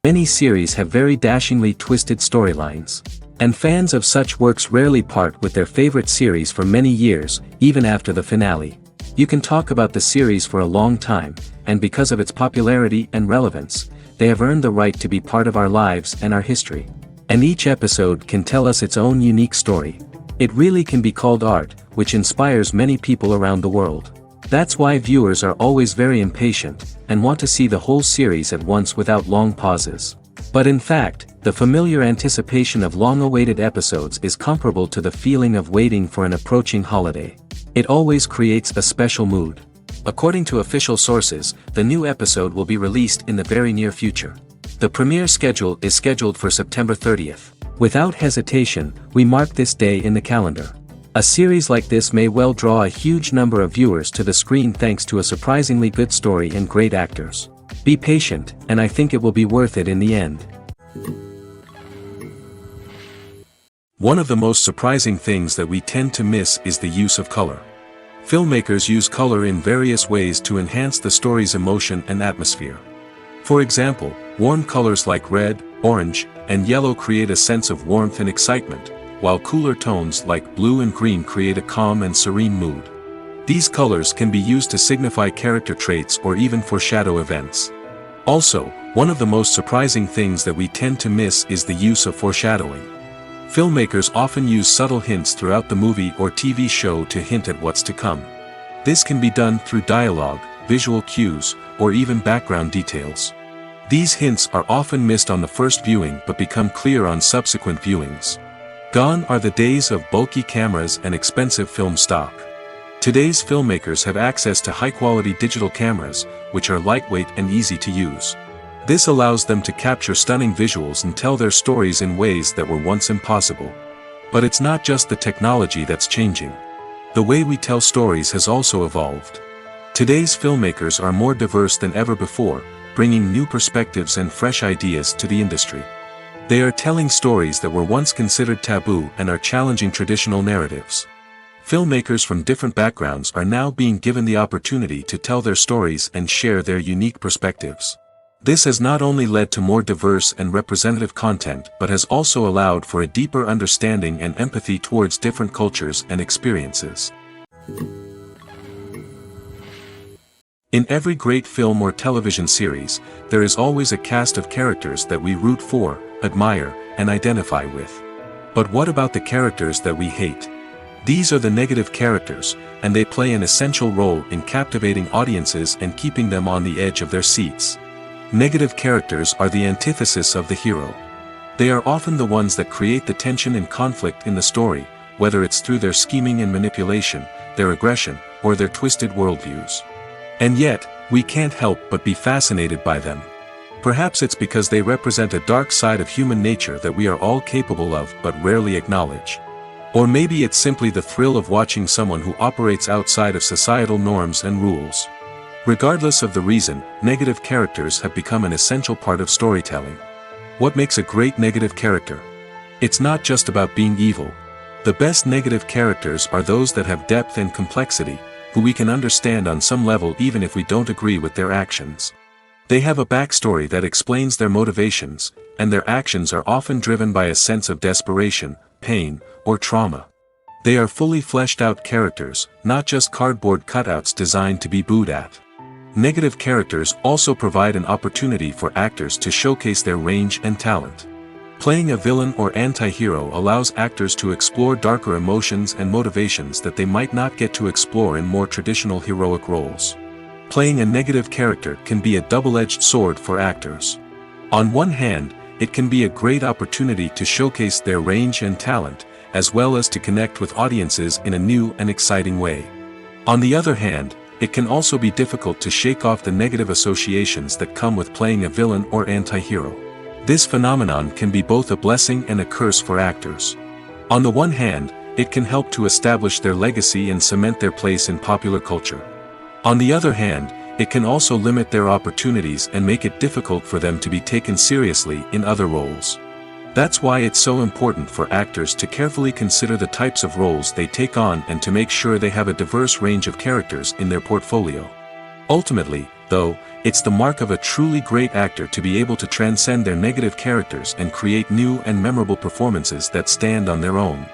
Many series have very dashingly twisted storylines. And fans of such works rarely part with their favorite series for many years, even after the finale. You can talk about the series for a long time, and because of its popularity and relevance, they have earned the right to be part of our lives and our history. And each episode can tell us its own unique story. It really can be called art, which inspires many people around the world. That's why viewers are always very impatient, and want to see the whole series at once without long pauses. But in fact, the familiar anticipation of long-awaited episodes is comparable to the feeling of waiting for an approaching holiday. It always creates a special mood. According to official sources, the new episode will be released in the very near future. The premiere schedule is scheduled for September 30th. Without hesitation, we mark this day in the calendar. A series like this may well draw a huge number of viewers to the screen thanks to a surprisingly good story and great actors. Be patient, and I think it will be worth it in the end. One of the most surprising things that we tend to miss is the use of color. Filmmakers use color in various ways to enhance the story's emotion and atmosphere. For example, warm colors like red, orange, and yellow create a sense of warmth and excitement, while cooler tones like blue and green create a calm and serene mood. These colors can be used to signify character traits or even foreshadow events. Also, one of the most surprising things that we tend to miss is the use of foreshadowing. Filmmakers often use subtle hints throughout the movie or TV show to hint at what's to come. This can be done through dialogue, visual cues, or even background details. These hints are often missed on the first viewing but become clear on subsequent viewings. Gone are the days of bulky cameras and expensive film stock. Today's filmmakers have access to high-quality digital cameras, which are lightweight and easy to use. This allows them to capture stunning visuals and tell their stories in ways that were once impossible. But it's not just the technology that's changing. The way we tell stories has also evolved. Today's filmmakers are more diverse than ever before, bringing new perspectives and fresh ideas to the industry. They are telling stories that were once considered taboo and are challenging traditional narratives. Filmmakers from different backgrounds are now being given the opportunity to tell their stories and share their unique perspectives. This has not only led to more diverse and representative content but has also allowed for a deeper understanding and empathy towards different cultures and experiences. In every great film or television series, there is always a cast of characters that we root for, admire, and identify with. But what about the characters that we hate? These are the negative characters, and they play an essential role in captivating audiences and keeping them on the edge of their seats. Negative characters are the antithesis of the hero. They are often the ones that create the tension and conflict in the story, whether it's through their scheming and manipulation, their aggression, or their twisted worldviews. And yet, we can't help but be fascinated by them. Perhaps it's because they represent a dark side of human nature that we are all capable of but rarely acknowledge. Or maybe it's simply the thrill of watching someone who operates outside of societal norms and rules. Regardless of the reason, negative characters have become an essential part of storytelling. What makes a great negative character? It's not just about being evil. The best negative characters are those that have depth and complexity, who we can understand on some level even if we don't agree with their actions. They have a backstory that explains their motivations, and their actions are often driven by a sense of desperation, pain, or trauma. They are fully fleshed out characters, not just cardboard cutouts designed to be booed at. Negative characters also provide an opportunity for actors to showcase their range and talent. Playing a villain or anti-hero allows actors to explore darker emotions and motivations that they might not get to explore in more traditional heroic roles. Playing a negative character can be a double-edged sword for actors. On one hand, it can be a great opportunity to showcase their range and talent, as well as to connect with audiences in a new and exciting way. On the other hand, it can also be difficult to shake off the negative associations that come with playing a villain or anti-hero. This phenomenon can be both a blessing and a curse for actors. On the one hand, it can help to establish their legacy and cement their place in popular culture. On the other hand, it can also limit their opportunities and make it difficult for them to be taken seriously in other roles. That's why it's so important for actors to carefully consider the types of roles they take on and to make sure they have a diverse range of characters in their portfolio. Ultimately, though, it's the mark of a truly great actor to be able to transcend their negative characters and create new and memorable performances that stand on their own.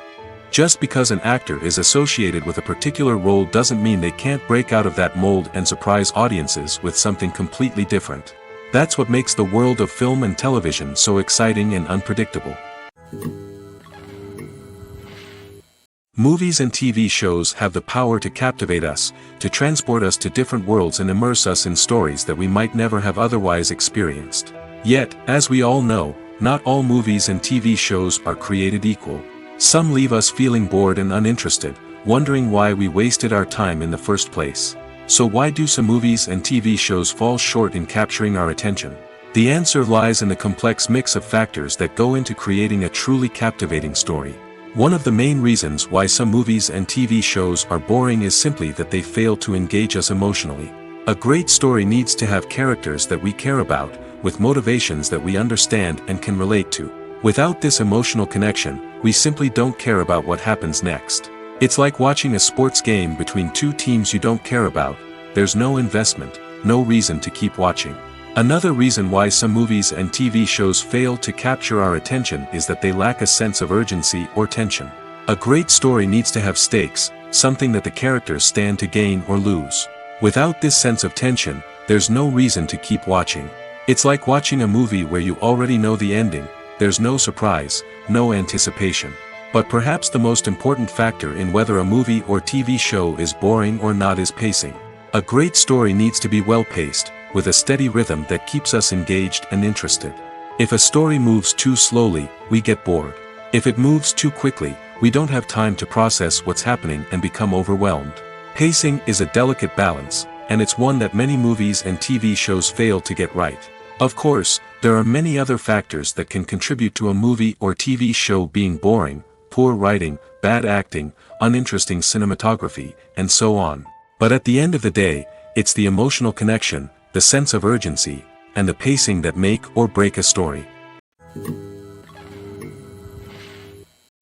Just because an actor is associated with a particular role doesn't mean they can't break out of that mold and surprise audiences with something completely different. That's what makes the world of film and television so exciting and unpredictable. Movies and TV shows have the power to captivate us, to transport us to different worlds and immerse us in stories that we might never have otherwise experienced. Yet, as we all know, not all movies and TV shows are created equal. Some leave us feeling bored and uninterested, wondering why we wasted our time in the first place. So why do some movies and TV shows fall short in capturing our attention? The answer lies in the complex mix of factors that go into creating a truly captivating story. One of the main reasons why some movies and TV shows are boring is simply that they fail to engage us emotionally. A great story needs to have characters that we care about, with motivations that we understand and can relate to. Without this emotional connection, we simply don't care about what happens next. It's like watching a sports game between two teams you don't care about. There's no investment, no reason to keep watching. Another reason why some movies and TV shows fail to capture our attention is that they lack a sense of urgency or tension. A great story needs to have stakes, something that the characters stand to gain or lose. Without this sense of tension, there's no reason to keep watching. It's like watching a movie where you already know the ending. There's no surprise, no anticipation. But perhaps the most important factor in whether a movie or TV show is boring or not is pacing. A great story needs to be well-paced, with a steady rhythm that keeps us engaged and interested. If a story moves too slowly, we get bored. If it moves too quickly, we don't have time to process what's happening and become overwhelmed. Pacing is a delicate balance, and it's one that many movies and TV shows fail to get right. Of course, there are many other factors that can contribute to a movie or TV show being boring: poor writing, bad acting, uninteresting cinematography, and so on. But at the end of the day, it's the emotional connection, the sense of urgency, and the pacing that make or break a story.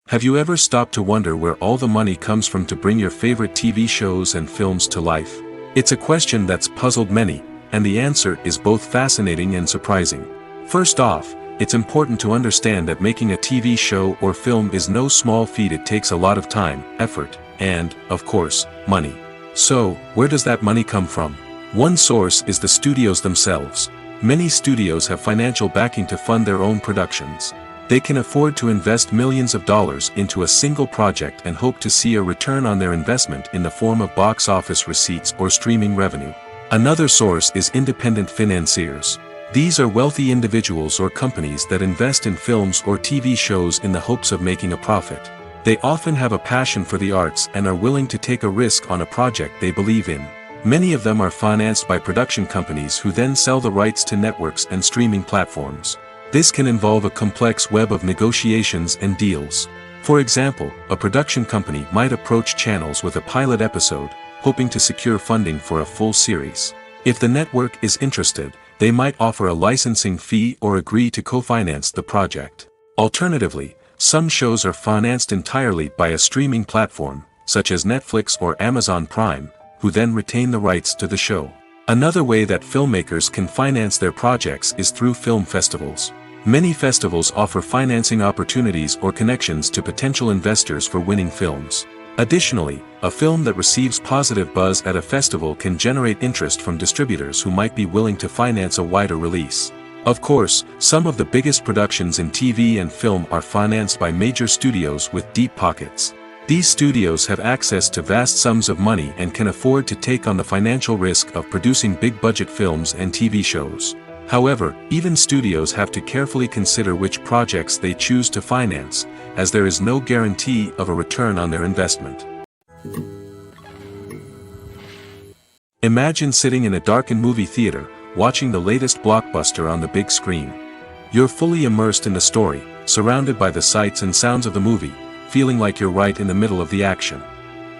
Have you ever stopped to wonder where all the money comes from to bring your favorite TV shows and films to life? It's a question that's puzzled many, and the answer is both fascinating and surprising. First off, it's important to understand that making a TV show or film is no small feat. It takes a lot of time, effort, and, of course, money. So, where does that money come from? One source is the studios themselves. Many studios have financial backing to fund their own productions. They can afford to invest millions of dollars into a single project and hope to see a return on their investment in the form of box office receipts or streaming revenue. Another source is independent financiers. These are wealthy individuals or companies that invest in films or TV shows in the hopes of making a profit. They often have a passion for the arts and are willing to take a risk on a project they believe in. Many of them are financed by production companies who then sell the rights to networks and streaming platforms. This can involve a complex web of negotiations and deals. For example, a production company might approach channels with a pilot episode, hoping to secure funding for a full series. If the network is interested, they might offer a licensing fee or agree to co-finance the project. Alternatively, some shows are financed entirely by a streaming platform, such as Netflix or Amazon Prime, who then retain the rights to the show. Another way that filmmakers can finance their projects is through film festivals. Many festivals offer financing opportunities or connections to potential investors for winning films. Additionally, a film that receives positive buzz at a festival can generate interest from distributors who might be willing to finance a wider release. Of course, some of the biggest productions in TV and film are financed by major studios with deep pockets. These studios have access to vast sums of money and can afford to take on the financial risk of producing big-budget films and TV shows. However, even studios have to carefully consider which projects they choose to finance, as there is no guarantee of a return on their investment. Imagine sitting in a darkened movie theater, watching the latest blockbuster on the big screen. You're fully immersed in the story, surrounded by the sights and sounds of the movie, feeling like you're right in the middle of the action.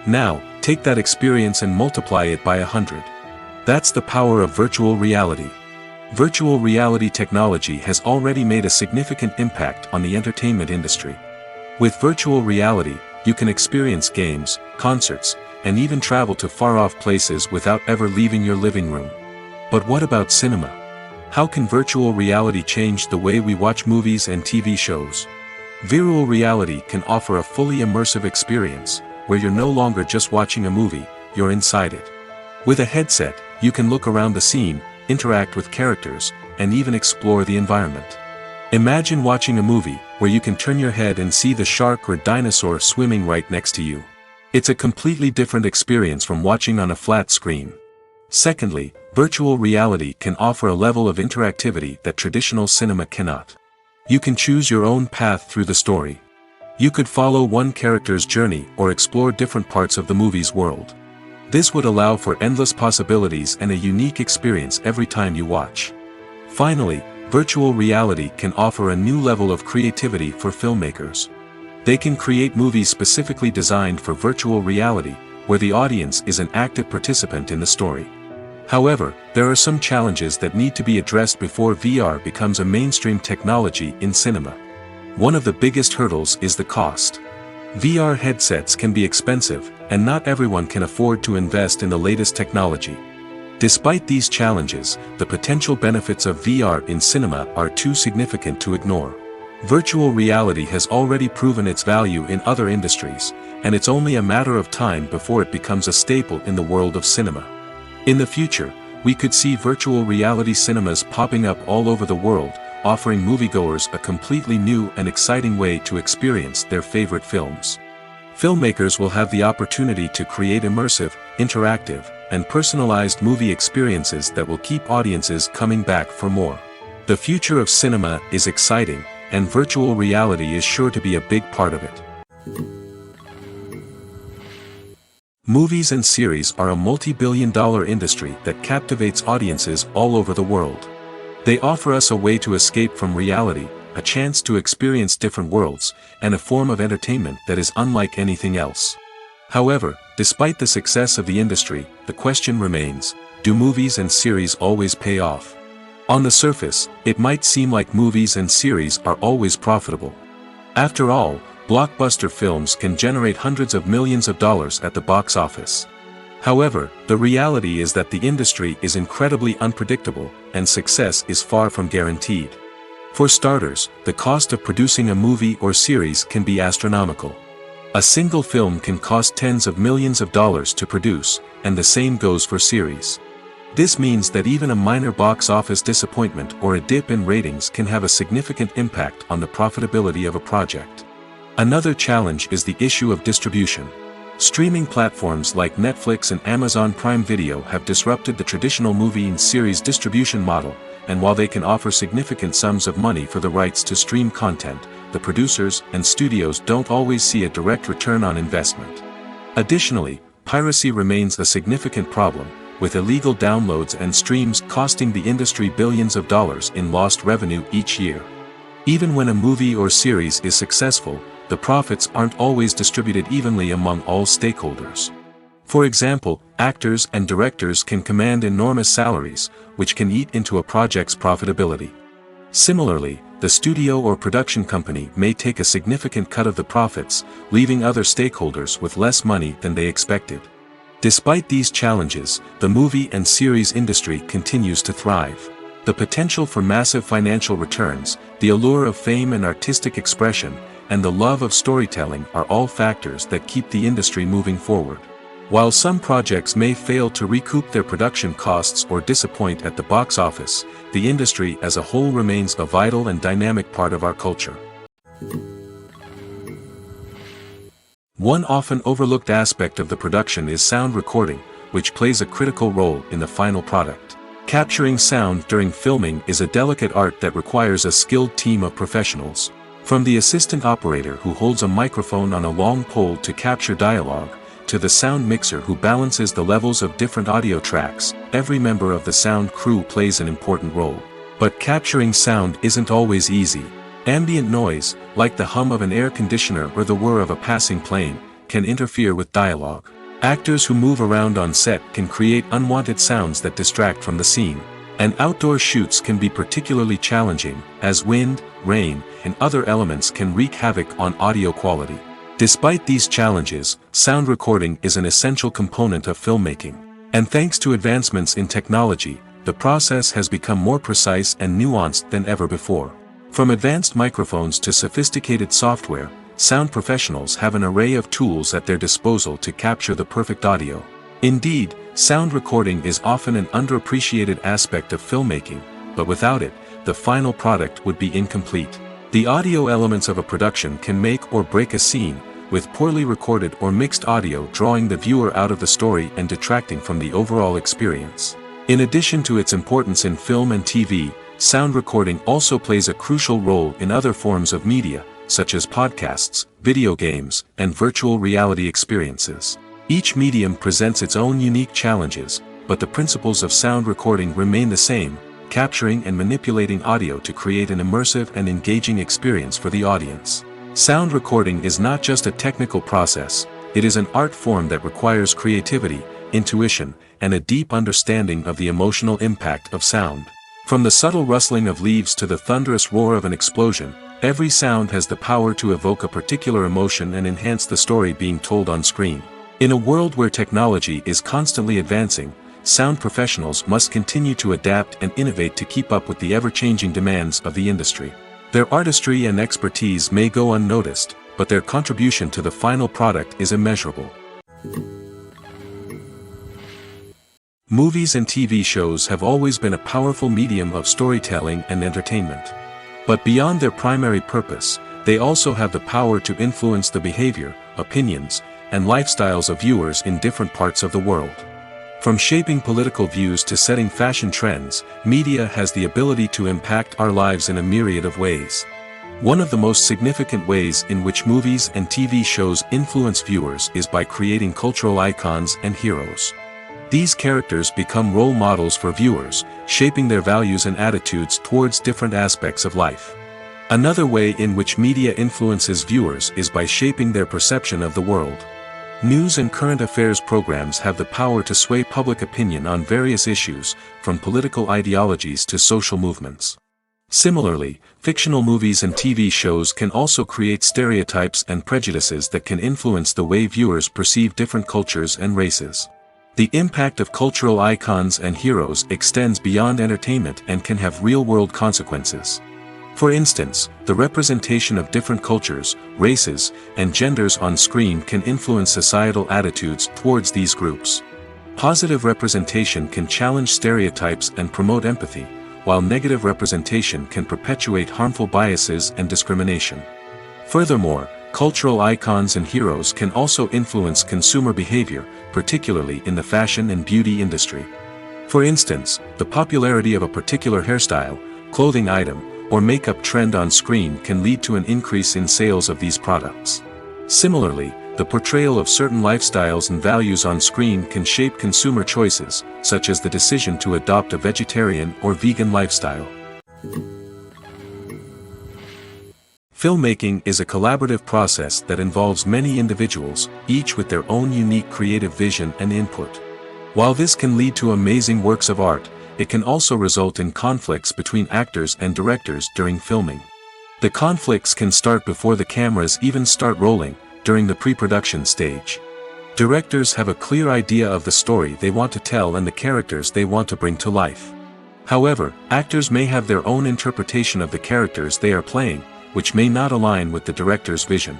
Now, take that experience and multiply it by 100. That's the power of virtual reality. Virtual reality technology has already made a significant impact on the entertainment industry. With virtual reality, you can experience games, concerts, and even travel to far-off places without ever leaving your living room. But what about cinema? How can virtual reality change the way we watch movies and TV shows? Virtual reality can offer a fully immersive experience, where you're no longer just watching a movie, you're inside it. With a headset, you can look around the scene, interact with characters, and even explore the environment. Imagine watching a movie, where you can turn your head and see the shark or dinosaur swimming right next to you. It's a completely different experience from watching on a flat screen. Secondly, virtual reality can offer a level of interactivity that traditional cinema cannot. You can choose your own path through the story. You could follow one character's journey or explore different parts of the movie's world. This would allow for endless possibilities and a unique experience every time you watch. Finally, virtual reality can offer a new level of creativity for filmmakers. They can create movies specifically designed for virtual reality, where the audience is an active participant in the story. However, there are some challenges that need to be addressed before VR becomes a mainstream technology in cinema. One of the biggest hurdles is the cost. VR headsets can be expensive, and not everyone can afford to invest in the latest technology. Despite these challenges, the potential benefits of VR in cinema are too significant to ignore. Virtual reality has already proven its value in other industries, and it's only a matter of time before it becomes a staple in the world of cinema. In the future, we could see virtual reality cinemas popping up all over the world, offering moviegoers a completely new and exciting way to experience their favorite films. Filmmakers will have the opportunity to create immersive, interactive, and personalized movie experiences that will keep audiences coming back for more. The future of cinema is exciting, and virtual reality is sure to be a big part of it. Movies and series are a multi-billion-dollar industry that captivates audiences all over the world. They offer us a way to escape from reality, a chance to experience different worlds, and a form of entertainment that is unlike anything else. However, despite the success of the industry, the question remains, do movies and series always pay off? On the surface, it might seem like movies and series are always profitable. After all, blockbuster films can generate hundreds of millions of dollars at the box office. However, the reality is that the industry is incredibly unpredictable, and success is far from guaranteed. For starters, the cost of producing a movie or series can be astronomical. A single film can cost tens of millions of dollars to produce, and the same goes for series. This means that even a minor box office disappointment or a dip in ratings can have a significant impact on the profitability of a project. Another challenge is the issue of distribution. Streaming platforms like Netflix and Amazon Prime Video have disrupted the traditional movie and series distribution model, and while they can offer significant sums of money for the rights to stream content, the producers and studios don't always see a direct return on investment. Additionally, piracy remains a significant problem, with illegal downloads and streams costing the industry billions of dollars in lost revenue each year. Even when a movie or series is successful, the profits aren't always distributed evenly among all stakeholders. For example, actors and directors can command enormous salaries, which can eat into a project's profitability. Similarly, the studio or production company may take a significant cut of the profits, leaving other stakeholders with less money than they expected. Despite these challenges, the movie and series industry continues to thrive. The potential for massive financial returns, the allure of fame and artistic expression, and the love of storytelling are all factors that keep the industry moving forward. While some projects may fail to recoup their production costs or disappoint at the box office, the industry as a whole remains a vital and dynamic part of our culture. One often overlooked aspect of the production is sound recording, which plays a critical role in the final product. Capturing sound during filming is a delicate art that requires a skilled team of professionals. From the assistant operator who holds a microphone on a long pole to capture dialogue, to the sound mixer who balances the levels of different audio tracks, every member of the sound crew plays an important role. But capturing sound isn't always easy. Ambient noise, like the hum of an air conditioner or the whir of a passing plane, can interfere with dialogue. Actors who move around on set can create unwanted sounds that distract from the scene. And outdoor shoots can be particularly challenging, as wind, rain, and other elements can wreak havoc on audio quality. Despite these challenges, sound recording is an essential component of filmmaking. And thanks to advancements in technology, the process has become more precise and nuanced than ever before. From advanced microphones to sophisticated software, sound professionals have an array of tools at their disposal to capture the perfect audio. Indeed, sound recording is often an underappreciated aspect of filmmaking, but without it, the final product would be incomplete. The audio elements of a production can make or break a scene, with poorly recorded or mixed audio drawing the viewer out of the story and detracting from the overall experience. In addition to its importance in film and TV, sound recording also plays a crucial role in other forms of media, such as podcasts, video games, and virtual reality experiences. Each medium presents its own unique challenges, but the principles of sound recording remain the same: capturing and manipulating audio to create an immersive and engaging experience for the audience. Sound recording is not just a technical process, it is an art form that requires creativity, intuition, and a deep understanding of the emotional impact of sound. From the subtle rustling of leaves to the thunderous roar of an explosion, every sound has the power to evoke a particular emotion and enhance the story being told on screen. In a world where technology is constantly advancing, sound professionals must continue to adapt and innovate to keep up with the ever-changing demands of the industry. Their artistry and expertise may go unnoticed, but their contribution to the final product is immeasurable. Movies and TV shows have always been a powerful medium of storytelling and entertainment. But beyond their primary purpose, they also have the power to influence the behavior, opinions, and lifestyles of viewers in different parts of the world. From shaping political views to setting fashion trends, media has the ability to impact our lives in a myriad of ways. One of the most significant ways in which movies and TV shows influence viewers is by creating cultural icons and heroes. These characters become role models for viewers, shaping their values and attitudes towards different aspects of life. Another way in which media influences viewers is by shaping their perception of the world. News and current affairs programs have the power to sway public opinion on various issues, from political ideologies to social movements. Similarly, fictional movies and TV shows can also create stereotypes and prejudices that can influence the way viewers perceive different cultures and races. The impact of cultural icons and heroes extends beyond entertainment and can have real-world consequences. For instance, the representation of different cultures, races, and genders on screen can influence societal attitudes towards these groups. Positive representation can challenge stereotypes and promote empathy, while negative representation can perpetuate harmful biases and discrimination. Furthermore, cultural icons and heroes can also influence consumer behavior, particularly in the fashion and beauty industry. For instance, the popularity of a particular hairstyle, clothing item, or makeup trend on screen can lead to an increase in sales of these products. Similarly, the portrayal of certain lifestyles and values on screen can shape consumer choices, such as the decision to adopt a vegetarian or vegan lifestyle. Filmmaking is a collaborative process that involves many individuals, each with their own unique creative vision and input. While this can lead to amazing works of art, it can also result in conflicts between actors and directors during filming. The conflicts can start before the cameras even start rolling, during the pre-production stage. Directors have a clear idea of the story they want to tell and the characters they want to bring to life. However, actors may have their own interpretation of the characters they are playing, which may not align with the director's vision.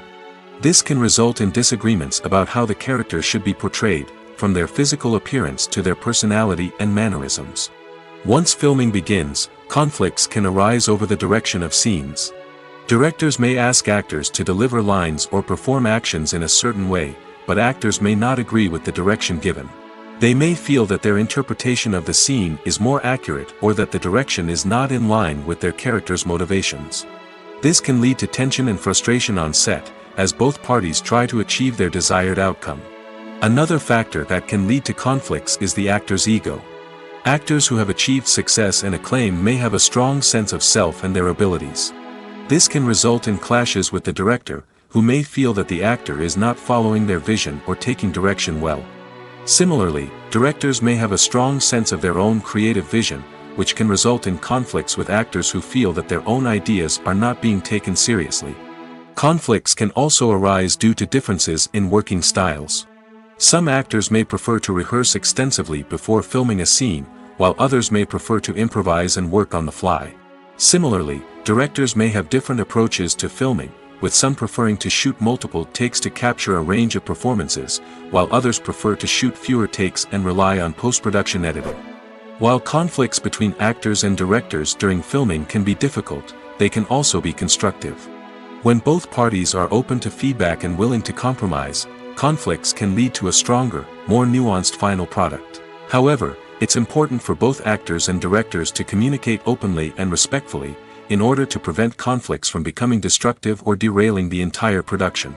This can result in disagreements about how the character should be portrayed, from their physical appearance to their personality and mannerisms. Once filming begins, conflicts can arise over the direction of scenes. Directors may ask actors to deliver lines or perform actions in a certain way, but actors may not agree with the direction given. They may feel that their interpretation of the scene is more accurate or that the direction is not in line with their character's motivations. This can lead to tension and frustration on set, as both parties try to achieve their desired outcome. Another factor that can lead to conflicts is the actor's ego. Actors who have achieved success and acclaim may have a strong sense of self and their abilities. This can result in clashes with the director, who may feel that the actor is not following their vision or taking direction well. Similarly, directors may have a strong sense of their own creative vision, which can result in conflicts with actors who feel that their own ideas are not being taken seriously. Conflicts can also arise due to differences in working styles. Some actors may prefer to rehearse extensively before filming a scene, while others may prefer to improvise and work on the fly. Similarly, directors may have different approaches to filming, with some preferring to shoot multiple takes to capture a range of performances, while others prefer to shoot fewer takes and rely on post-production editing. While conflicts between actors and directors during filming can be difficult, they can also be constructive. When both parties are open to feedback and willing to compromise, conflicts can lead to a stronger, more nuanced final product. However, it's important for both actors and directors to communicate openly and respectfully, in order to prevent conflicts from becoming destructive or derailing the entire production.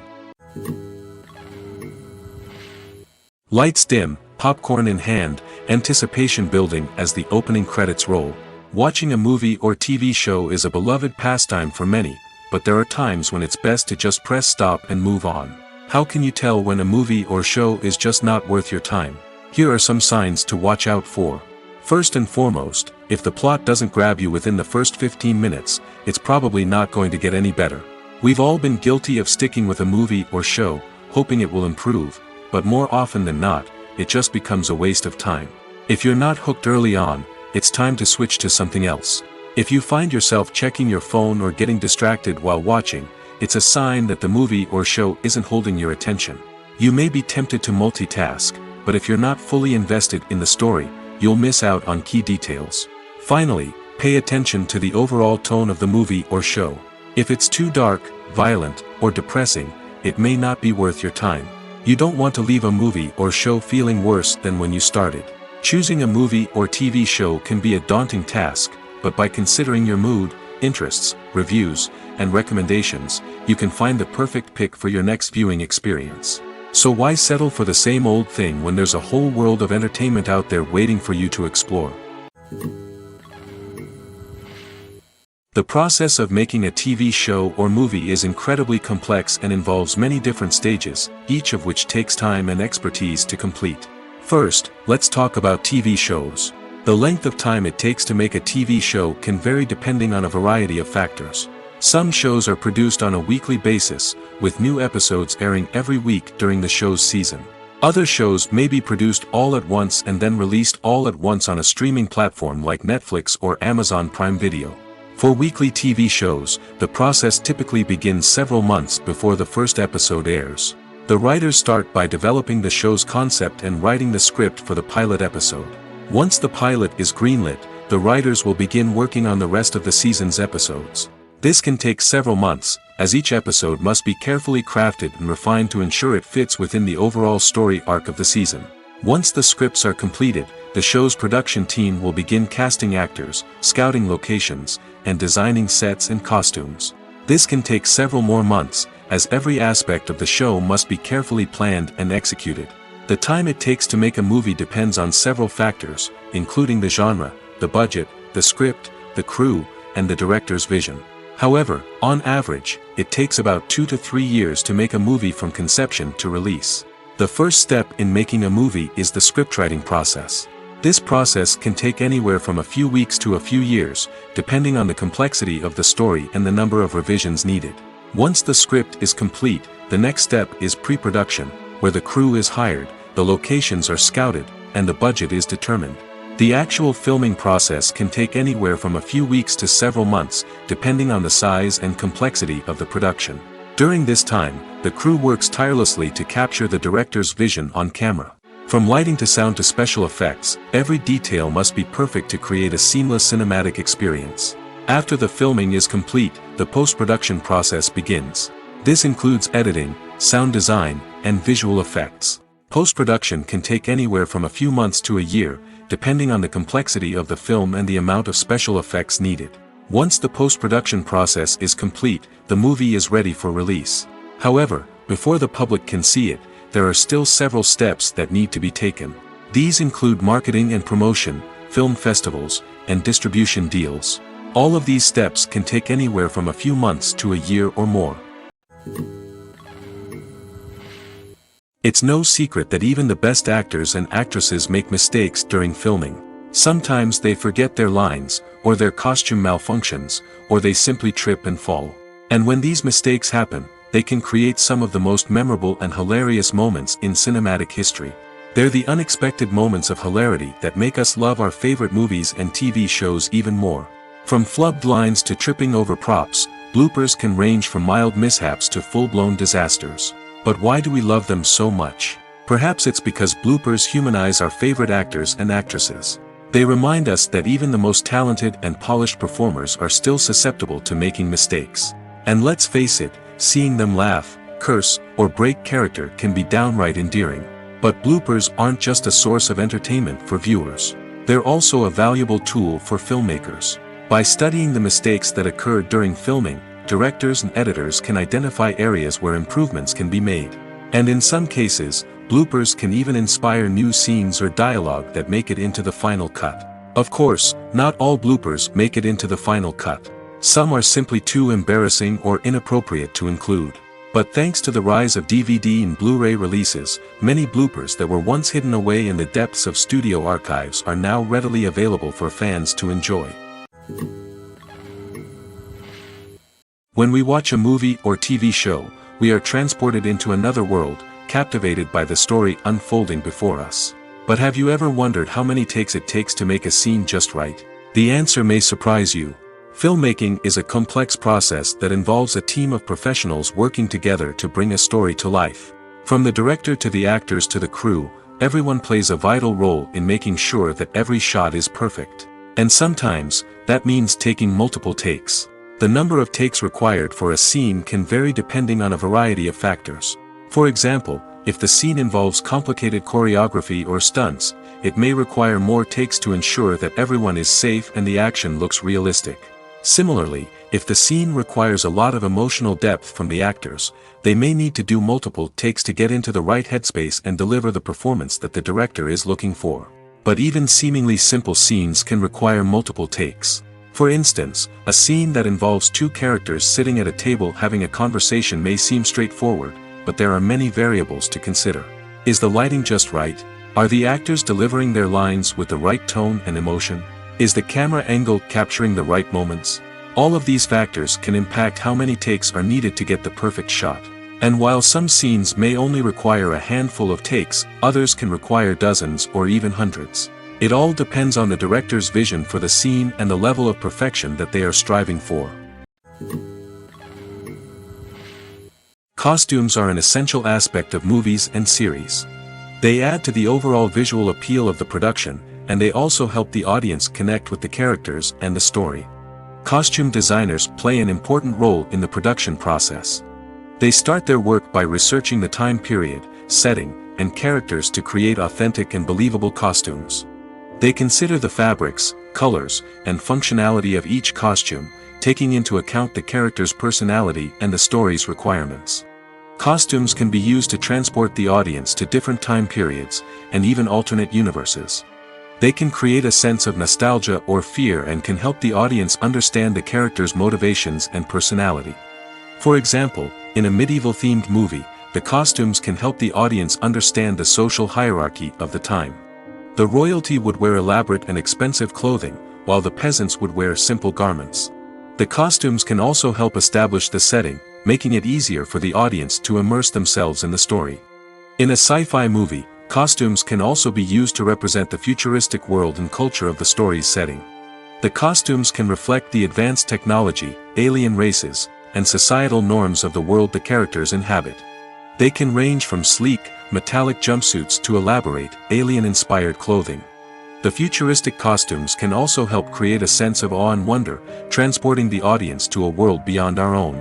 Lights dim, popcorn in hand, anticipation building as the opening credits roll. Watching a movie or TV show is a beloved pastime for many, but there are times when it's best to just press stop and move on. How can you tell when a movie or show is just not worth your time? Here are some signs to watch out for. First and foremost, if the plot doesn't grab you within the first 15 minutes, it's probably not going to get any better. We've all been guilty of sticking with a movie or show, hoping it will improve, but more often than not, it just becomes a waste of time. If you're not hooked early on, it's time to switch to something else. If you find yourself checking your phone or getting distracted while watching, it's a sign that the movie or show isn't holding your attention. You may be tempted to multitask, but if you're not fully invested in the story, you'll miss out on key details. Finally, pay attention to the overall tone of the movie or show. If it's too dark, violent, or depressing, it may not be worth your time. You don't want to leave a movie or show feeling worse than when you started. Choosing a movie or TV show can be a daunting task, but by considering your mood, interests, reviews, and recommendations, you can find the perfect pick for your next viewing experience. So why settle for the same old thing when there's a whole world of entertainment out there waiting for you to explore? The process of making a TV show or movie is incredibly complex and involves many different stages, each of which takes time and expertise to complete. First, let's talk about TV shows. The length of time it takes to make a TV show can vary depending on a variety of factors. Some shows are produced on a weekly basis, with new episodes airing every week during the show's season. Other shows may be produced all at once and then released all at once on a streaming platform like Netflix or Amazon Prime Video. For weekly TV shows, the process typically begins several months before the first episode airs. The writers start by developing the show's concept and writing the script for the pilot episode. Once the pilot is greenlit, the writers will begin working on the rest of the season's episodes. This can take several months, as each episode must be carefully crafted and refined to ensure it fits within the overall story arc of the season. Once the scripts are completed, the show's production team will begin casting actors, scouting locations, and designing sets and costumes. This can take several more months, as every aspect of the show must be carefully planned and executed. The time it takes to make a movie depends on several factors, including the genre, the budget, the script, the crew, and the director's vision. However, on average, it takes about 2 to 3 years to make a movie from conception to release. The first step in making a movie is the scriptwriting process. This process can take anywhere from a few weeks to a few years, depending on the complexity of the story and the number of revisions needed. Once the script is complete, the next step is pre-production, where the crew is hired, the locations are scouted, and the budget is determined. The actual filming process can take anywhere from a few weeks to several months, depending on the size and complexity of the production. During this time, the crew works tirelessly to capture the director's vision on camera. From lighting to sound to special effects, every detail must be perfect to create a seamless cinematic experience. After the filming is complete, the post-production process begins. This includes editing, sound design, and visual effects. Post-production can take anywhere from a few months to a year, depending on the complexity of the film and the amount of special effects needed. Once the post-production process is complete, the movie is ready for release. However, before the public can see it, there are still several steps that need to be taken. These include marketing and promotion, film festivals, and distribution deals. All of these steps can take anywhere from a few months to a year or more. It's no secret that even the best actors and actresses make mistakes during filming. Sometimes they forget their lines, or their costume malfunctions, or they simply trip and fall. And when these mistakes happen, they can create some of the most memorable and hilarious moments in cinematic history. They're the unexpected moments of hilarity that make us love our favorite movies and TV shows even more. From flubbed lines to tripping over props, bloopers can range from mild mishaps to full-blown disasters. But why do we love them so much? Perhaps it's because bloopers humanize our favorite actors and actresses. They remind us that even the most talented and polished performers are still susceptible to making mistakes. And let's face it, seeing them laugh, curse, or break character can be downright endearing. But bloopers aren't just a source of entertainment for viewers. They're also a valuable tool for filmmakers. By studying the mistakes that occurred during filming, directors and editors can identify areas where improvements can be made. And in some cases, bloopers can even inspire new scenes or dialogue that make it into the final cut. Of course, not all bloopers make it into the final cut. Some are simply too embarrassing or inappropriate to include. But thanks to the rise of DVD and Blu-ray releases, many bloopers that were once hidden away in the depths of studio archives are now readily available for fans to enjoy. When we watch a movie or TV show, we are transported into another world, captivated by the story unfolding before us. But have you ever wondered how many takes it takes to make a scene just right? The answer may surprise you. Filmmaking is a complex process that involves a team of professionals working together to bring a story to life. From the director to the actors to the crew, everyone plays a vital role in making sure that every shot is perfect. And sometimes, that means taking multiple takes. The number of takes required for a scene can vary depending on a variety of factors. For example, if the scene involves complicated choreography or stunts, it may require more takes to ensure that everyone is safe and the action looks realistic. Similarly, if the scene requires a lot of emotional depth from the actors, they may need to do multiple takes to get into the right headspace and deliver the performance that the director is looking for. But even seemingly simple scenes can require multiple takes. For instance, a scene that involves two characters sitting at a table having a conversation may seem straightforward, but there are many variables to consider. Is the lighting just right? Are the actors delivering their lines with the right tone and emotion? Is the camera angle capturing the right moments? All of these factors can impact how many takes are needed to get the perfect shot. And while some scenes may only require a handful of takes, others can require dozens or even hundreds. It all depends on the director's vision for the scene and the level of perfection that they are striving for. Costumes are an essential aspect of movies and series. They add to the overall visual appeal of the production, and they also help the audience connect with the characters and the story. Costume designers play an important role in the production process. They start their work by researching the time period, setting, and characters to create authentic and believable costumes. They consider the fabrics, colors, and functionality of each costume, taking into account the character's personality and the story's requirements. Costumes can be used to transport the audience to different time periods, and even alternate universes. They can create a sense of nostalgia or fear and can help the audience understand the character's motivations and personality. For example, in a medieval-themed movie, the costumes can help the audience understand the social hierarchy of the time. The royalty would wear elaborate and expensive clothing, while the peasants would wear simple garments. The costumes can also help establish the setting, making it easier for the audience to immerse themselves in the story. In a sci-fi movie, Costumes can also be used to represent the futuristic world and culture of the story's setting. The costumes can reflect the advanced technology, alien races, and societal norms of the world the characters inhabit. They can range from sleek, metallic jumpsuits to elaborate, alien-inspired clothing. The futuristic costumes can also help create a sense of awe and wonder, transporting the audience to a world beyond our own.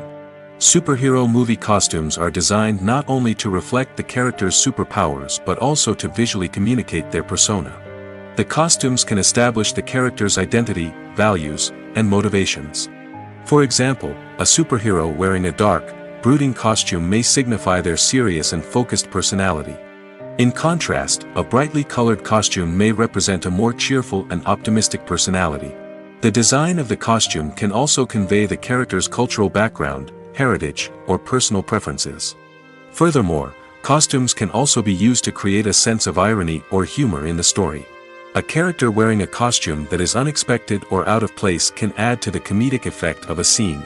Superhero movie costumes are designed not only to reflect the character's superpowers but also to visually communicate their persona. The costumes can establish the character's identity, values, and motivations. For example, a superhero wearing a dark, brooding costume may signify their serious and focused personality. In contrast, a brightly colored costume may represent a more cheerful and optimistic personality. The design of the costume can also convey the character's cultural background, heritage, or personal preferences. Furthermore, costumes can also be used to create a sense of irony or humor in the story. A character wearing a costume that is unexpected or out of place can add to the comedic effect of a scene.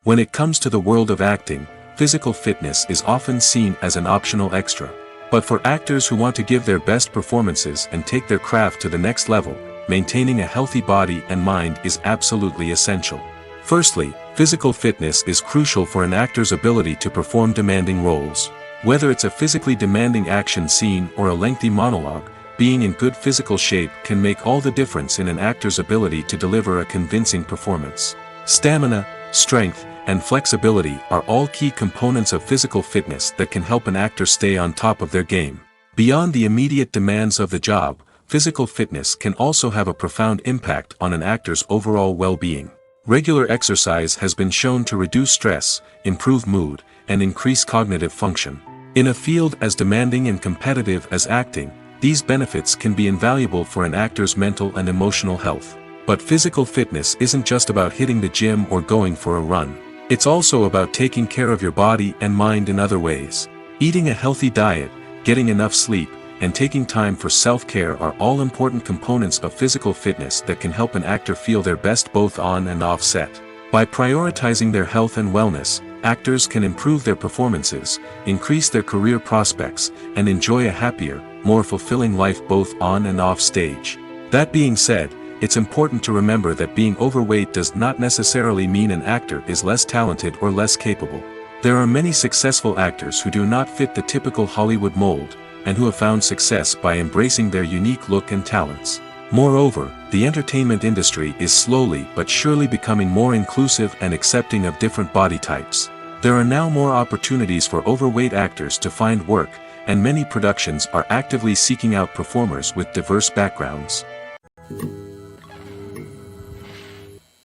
When it comes to the world of acting, physical fitness is often seen as an optional extra. But for actors who want to give their best performances and take their craft to the next level, maintaining a healthy body and mind is absolutely essential. Firstly, physical fitness is crucial for an actor's ability to perform demanding roles. Whether it's a physically demanding action scene or a lengthy monologue, being in good physical shape can make all the difference in an actor's ability to deliver a convincing performance. Stamina, strength, and flexibility are all key components of physical fitness that can help an actor stay on top of their game. Beyond the immediate demands of the job, physical fitness can also have a profound impact on an actor's overall well-being. Regular exercise has been shown to reduce stress, improve mood, and increase cognitive function. In a field as demanding and competitive as acting, these benefits can be invaluable for an actor's mental and emotional health. But physical fitness isn't just about hitting the gym or going for a run. It's also about taking care of your body and mind in other ways. Eating a healthy diet, getting enough sleep, and taking time for self-care are all important components of physical fitness that can help an actor feel their best both on and off set. By prioritizing their health and wellness, actors can improve their performances, increase their career prospects, and enjoy a happier, more fulfilling life both on and off stage. That being said, it's important to remember that being overweight does not necessarily mean an actor is less talented or less capable. There are many successful actors who do not fit the typical Hollywood mold, and who have found success by embracing their unique look and talents. Moreover, the entertainment industry is slowly but surely becoming more inclusive and accepting of different body types. There are now more opportunities for overweight actors to find work, and many productions are actively seeking out performers with diverse backgrounds.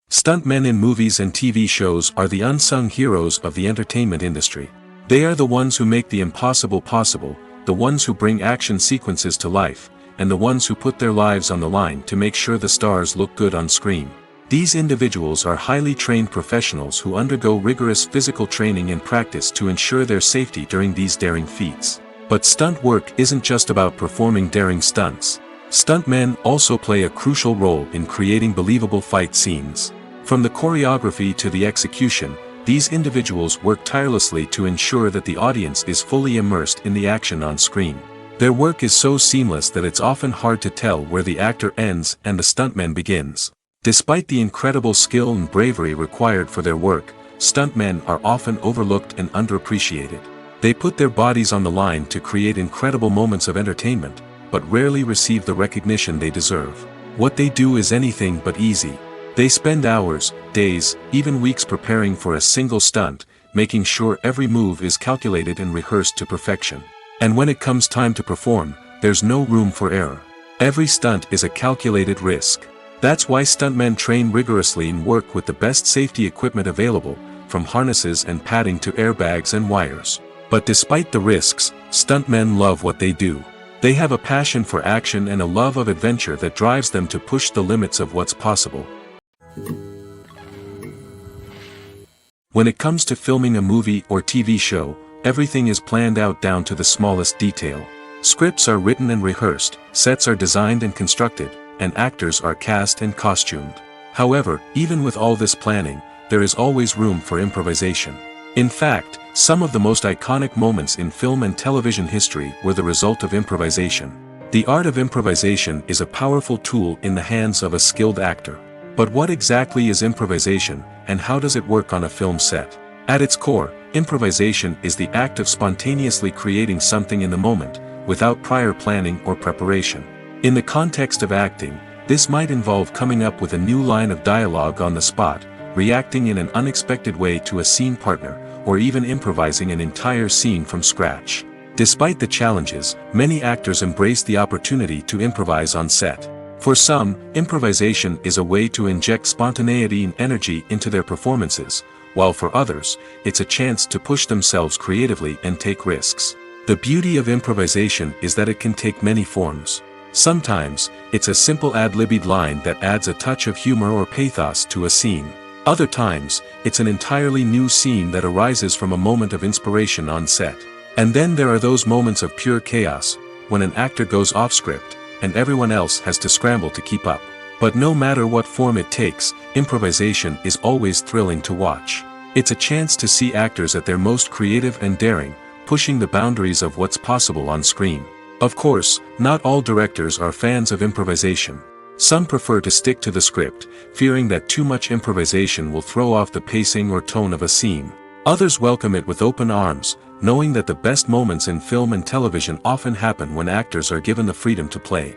Stuntmen in movies and TV shows are the unsung heroes of the entertainment industry. They are the ones who make the impossible possible, the ones who bring action sequences to life, and the ones who put their lives on the line to make sure the stars look good on screen. These individuals are highly trained professionals who undergo rigorous physical training and practice to ensure their safety during these daring feats. But stunt work isn't just about performing daring stunts. Stuntmen also play a crucial role in creating believable fight scenes. From the choreography to the execution, these individuals work tirelessly to ensure that the audience is fully immersed in the action on screen. Their work is so seamless that it's often hard to tell where the actor ends and the stuntman begins. Despite the incredible skill and bravery required for their work, stuntmen are often overlooked and underappreciated. They put their bodies on the line to create incredible moments of entertainment, but rarely receive the recognition they deserve. What they do is anything but easy. They spend hours, days, even weeks preparing for a single stunt, making sure every move is calculated and rehearsed to perfection. And when it comes time to perform, there's no room for error. Every stunt is a calculated risk. That's why stuntmen train rigorously and work with the best safety equipment available, from harnesses and padding to airbags and wires. But despite the risks, stuntmen love what they do. They have a passion for action and a love of adventure that drives them to push the limits of what's possible. When it comes to filming a movie or TV show, everything is planned out down to the smallest detail. Scripts are written and rehearsed, sets are designed and constructed, and actors are cast and costumed. However, even with all this planning, there is always room for improvisation. In fact, Some of the most iconic moments in film and television history were the result of improvisation. The art of improvisation is a powerful tool in the hands of a skilled actor. But what exactly is improvisation, and how does it work on a film set? At its core, improvisation is the act of spontaneously creating something in the moment, without prior planning or preparation. In the context of acting, this might involve coming up with a new line of dialogue on the spot, reacting in an unexpected way to a scene partner, or even improvising an entire scene from scratch. Despite the challenges, many actors embrace the opportunity to improvise on set. For some, improvisation is a way to inject spontaneity and energy into their performances, while for others, it's a chance to push themselves creatively and take risks. The beauty of improvisation is that it can take many forms. Sometimes, it's a simple ad-libbed line that adds a touch of humor or pathos to a scene. Other times, it's an entirely new scene that arises from a moment of inspiration on set. And then there are those moments of pure chaos, when an actor goes off script, and everyone else has to scramble to keep up. But no matter what form it takes, improvisation is always thrilling to watch. It's a chance to see actors at their most creative and daring, pushing the boundaries of what's possible on screen. Of course, not all directors are fans of improvisation. Some prefer to stick to the script, fearing that too much improvisation will throw off the pacing or tone of a scene. Others welcome it with open arms, knowing that the best moments in film and television often happen when actors are given the freedom to play.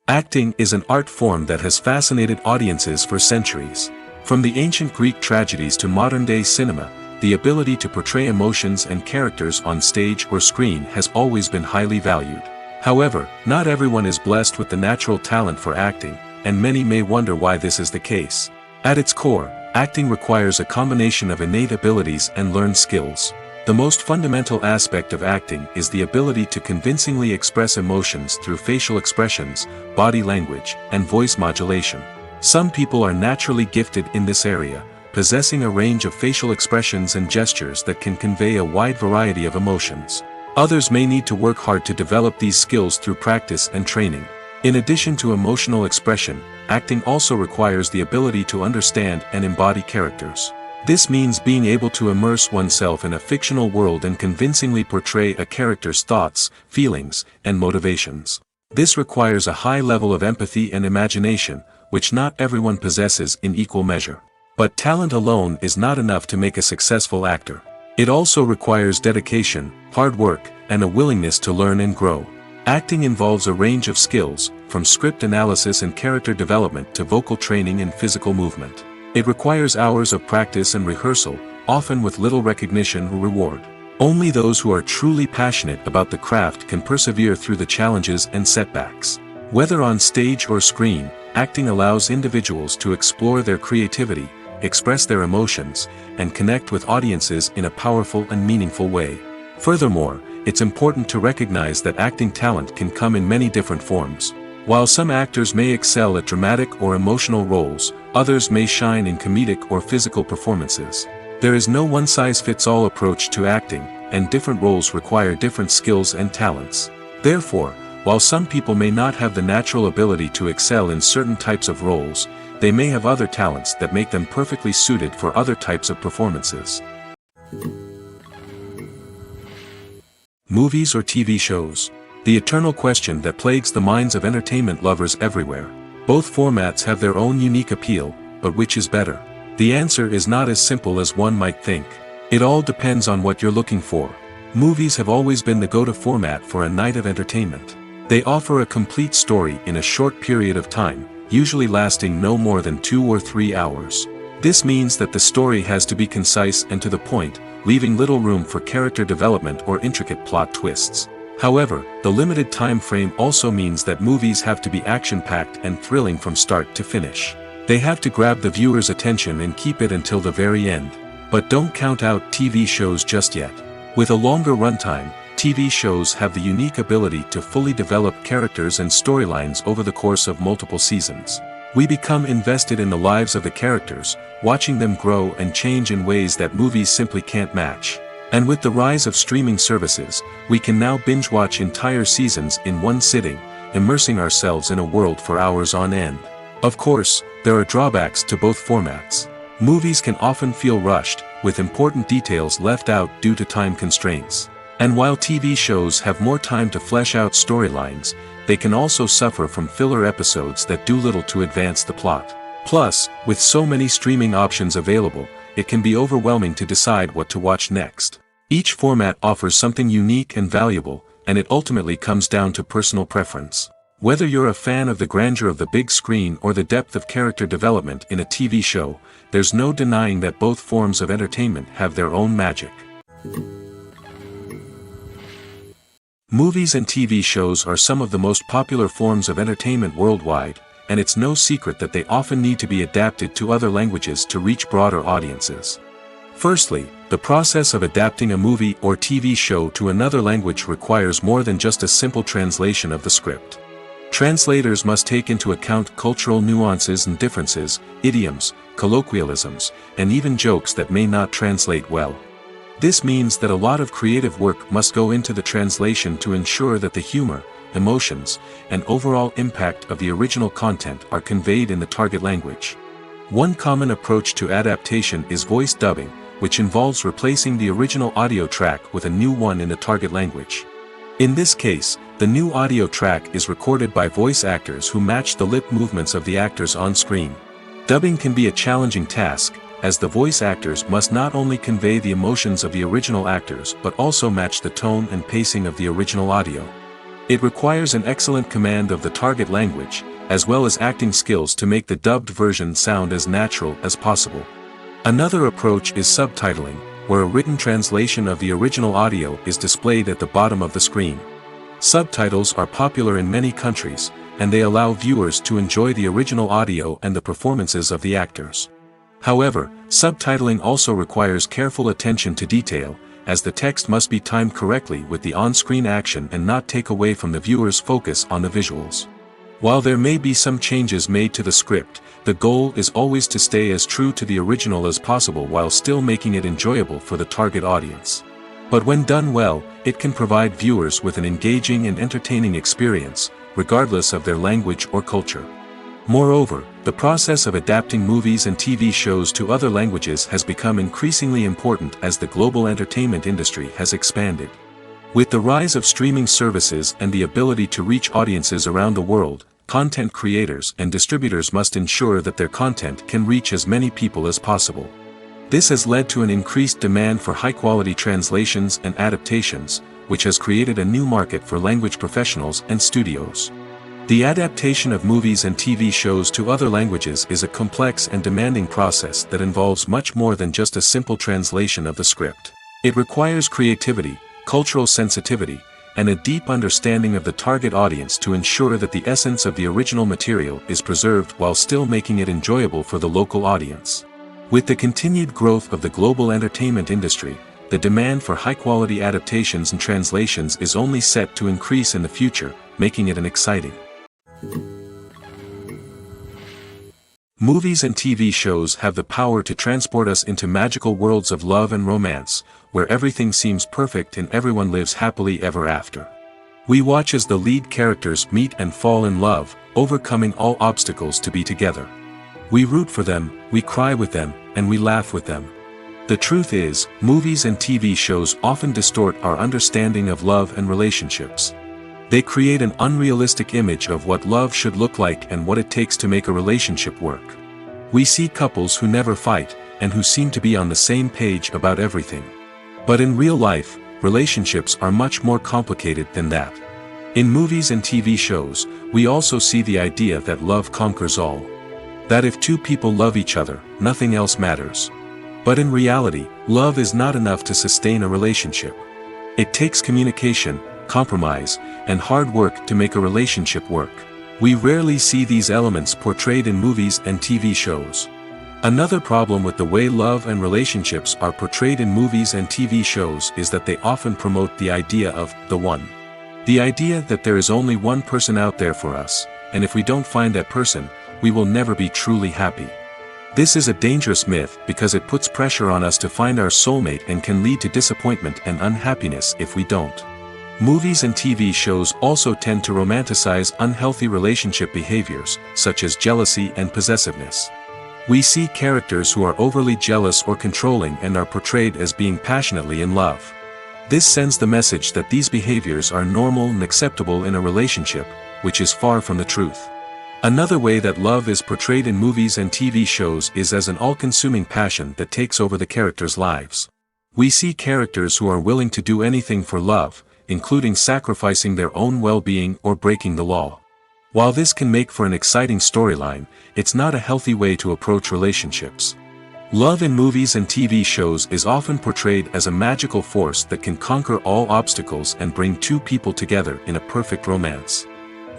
Acting is an art form that has fascinated audiences for centuries. From the ancient Greek tragedies to modern-day cinema, the ability to portray emotions and characters on stage or screen has always been highly valued. However, not everyone is blessed with the natural talent for acting, and many may wonder why this is the case. At its core, acting requires a combination of innate abilities and learned skills. The most fundamental aspect of acting is the ability to convincingly express emotions through facial expressions, body language, and voice modulation. Some people are naturally gifted in this area, possessing a range of facial expressions and gestures that can convey a wide variety of emotions. Others may need to work hard to develop these skills through practice and training. In addition to emotional expression, acting also requires the ability to understand and embody characters. This means being able to immerse oneself in a fictional world and convincingly portray a character's thoughts, feelings, and motivations. This requires a high level of empathy and imagination, which not everyone possesses in equal measure. But talent alone is not enough to make a successful actor. It also requires dedication, hard work, and a willingness to learn and grow. Acting involves a range of skills, from script analysis and character development to vocal training and physical movement. It requires hours of practice and rehearsal, often with little recognition or reward. Only those who are truly passionate about the craft can persevere through the challenges and setbacks. Whether on stage or screen, acting allows individuals to explore their creativity, express their emotions, and connect with audiences in a powerful and meaningful way. Furthermore, it's important to recognize that acting talent can come in many different forms. While some actors may excel at dramatic or emotional roles, others may shine in comedic or physical performances. There is no one-size-fits-all approach to acting, and different roles require different skills and talents. Therefore, while some people may not have the natural ability to excel in certain types of roles, they may have other talents that make them perfectly suited for other types of performances. Movies or TV shows? The eternal question that plagues the minds of entertainment lovers everywhere. Both formats have their own unique appeal, but which is better? The answer is not as simple as one might think. It all depends on what you're looking for. Movies have always been the go-to format for a night of entertainment. They offer a complete story in a short period of time, usually lasting no more than 2 or 3 hours. This means that the story has to be concise and to the point, leaving little room for character development or intricate plot twists. However, the limited time frame also means that movies have to be action-packed and thrilling from start to finish. They have to grab the viewer's attention and keep it until the very end. But don't count out TV shows just yet. With a longer runtime, TV shows have the unique ability to fully develop characters and storylines over the course of multiple seasons. We become invested in the lives of the characters, watching them grow and change in ways that movies simply can't match. And with the rise of streaming services, we can now binge-watch entire seasons in one sitting, immersing ourselves in a world for hours on end. Of course, there are drawbacks to both formats. Movies can often feel rushed, with important details left out due to time constraints. And while TV shows have more time to flesh out storylines, they can also suffer from filler episodes that do little to advance the plot. Plus, with so many streaming options available, it can be overwhelming to decide what to watch next. Each format offers something unique and valuable, and it ultimately comes down to personal preference. Whether you're a fan of the grandeur of the big screen or the depth of character development in a TV show, there's no denying that both forms of entertainment have their own magic. Movies and TV shows are some of the most popular forms of entertainment worldwide, and it's no secret that they often need to be adapted to other languages to reach broader audiences. Firstly, the process of adapting a movie or TV show to another language requires more than just a simple translation of the script. Translators must take into account cultural nuances and differences, idioms, colloquialisms, and even jokes that may not translate well. This means that a lot of creative work must go into the translation to ensure that the humor, emotions, and overall impact of the original content are conveyed in the target language. One common approach to adaptation is voice dubbing, which involves replacing the original audio track with a new one in the target language. In this case, the new audio track is recorded by voice actors who match the lip movements of the actors on screen. Dubbing can be a challenging task, as the voice actors must not only convey the emotions of the original actors but also match the tone and pacing of the original audio. It requires an excellent command of the target language, as well as acting skills to make the dubbed version sound as natural as possible. Another approach is subtitling, where a written translation of the original audio is displayed at the bottom of the screen. Subtitles are popular in many countries, and they allow viewers to enjoy the original audio and the performances of the actors. However, subtitling also requires careful attention to detail, as the text must be timed correctly with the on-screen action and not take away from the viewer's focus on the visuals. While there may be some changes made to the script, the goal is always to stay as true to the original as possible while still making it enjoyable for the target audience. But when done well, it can provide viewers with an engaging and entertaining experience, regardless of their language or culture. Moreover, the process of adapting movies and TV shows to other languages has become increasingly important as the global entertainment industry has expanded. With the rise of streaming services and the ability to reach audiences around the world, content creators and distributors must ensure that their content can reach as many people as possible. This has led to an increased demand for high-quality translations and adaptations, which has created a new market for language professionals and studios. The adaptation of movies and TV shows to other languages is a complex and demanding process that involves much more than just a simple translation of the script. It requires creativity, cultural sensitivity, and a deep understanding of the target audience to ensure that the essence of the original material is preserved while still making it enjoyable for the local audience. With the continued growth of the global entertainment industry, the demand for high-quality adaptations and translations is only set to increase in the future, making it an exciting. Movies and TV shows have the power to transport us into magical worlds of love and romance, where everything seems perfect and everyone lives happily ever after. We watch as the lead characters meet and fall in love, overcoming all obstacles to be together. We root for them, we cry with them, and we laugh with them. The truth is, movies and TV shows often distort our understanding of love and relationships. They create an unrealistic image of what love should look like and what it takes to make a relationship work. We see couples who never fight, and who seem to be on the same page about everything. But in real life, relationships are much more complicated than that. In movies and TV shows, we also see the idea that love conquers all. That if two people love each other, nothing else matters. But in reality, love is not enough to sustain a relationship. It takes communication, compromise, and hard work to make a relationship work. We rarely see these elements portrayed in movies and TV shows. Another problem with the way love and relationships are portrayed in movies and TV shows is that they often promote the idea of the one. The idea that there is only one person out there for us, and if we don't find that person, we will never be truly happy. This is a dangerous myth because it puts pressure on us to find our soulmate and can lead to disappointment and unhappiness if we don't. Movies and TV shows also tend to romanticize unhealthy relationship behaviors, such as jealousy and possessiveness. We see characters who are overly jealous or controlling and are portrayed as being passionately in love. This sends the message that these behaviors are normal and acceptable in a relationship, which is far from the truth. Another way that love is portrayed in movies and TV shows is as an all-consuming passion that takes over the characters' lives. We see characters who are willing to do anything for love, including sacrificing their own well-being or breaking the law. While this can make for an exciting storyline, it's not a healthy way to approach relationships. Love in movies and TV shows is often portrayed as a magical force that can conquer all obstacles and bring two people together in a perfect romance.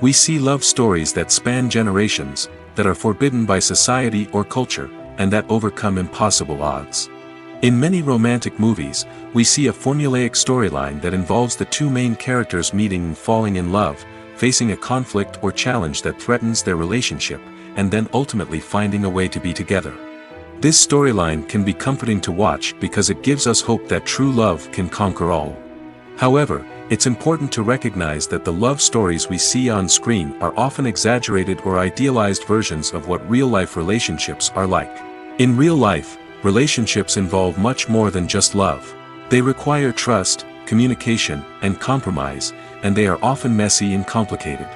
We see love stories that span generations, that are forbidden by society or culture, and that overcome impossible odds. In many romantic movies, we see a formulaic storyline that involves the two main characters meeting and falling in love, facing a conflict or challenge that threatens their relationship, and then ultimately finding a way to be together. This storyline can be comforting to watch because it gives us hope that true love can conquer all. However, it's important to recognize that the love stories we see on screen are often exaggerated or idealized versions of what real-life relationships are like. In real life, relationships involve much more than just love. They require trust, communication, and compromise, and they are often messy and complicated.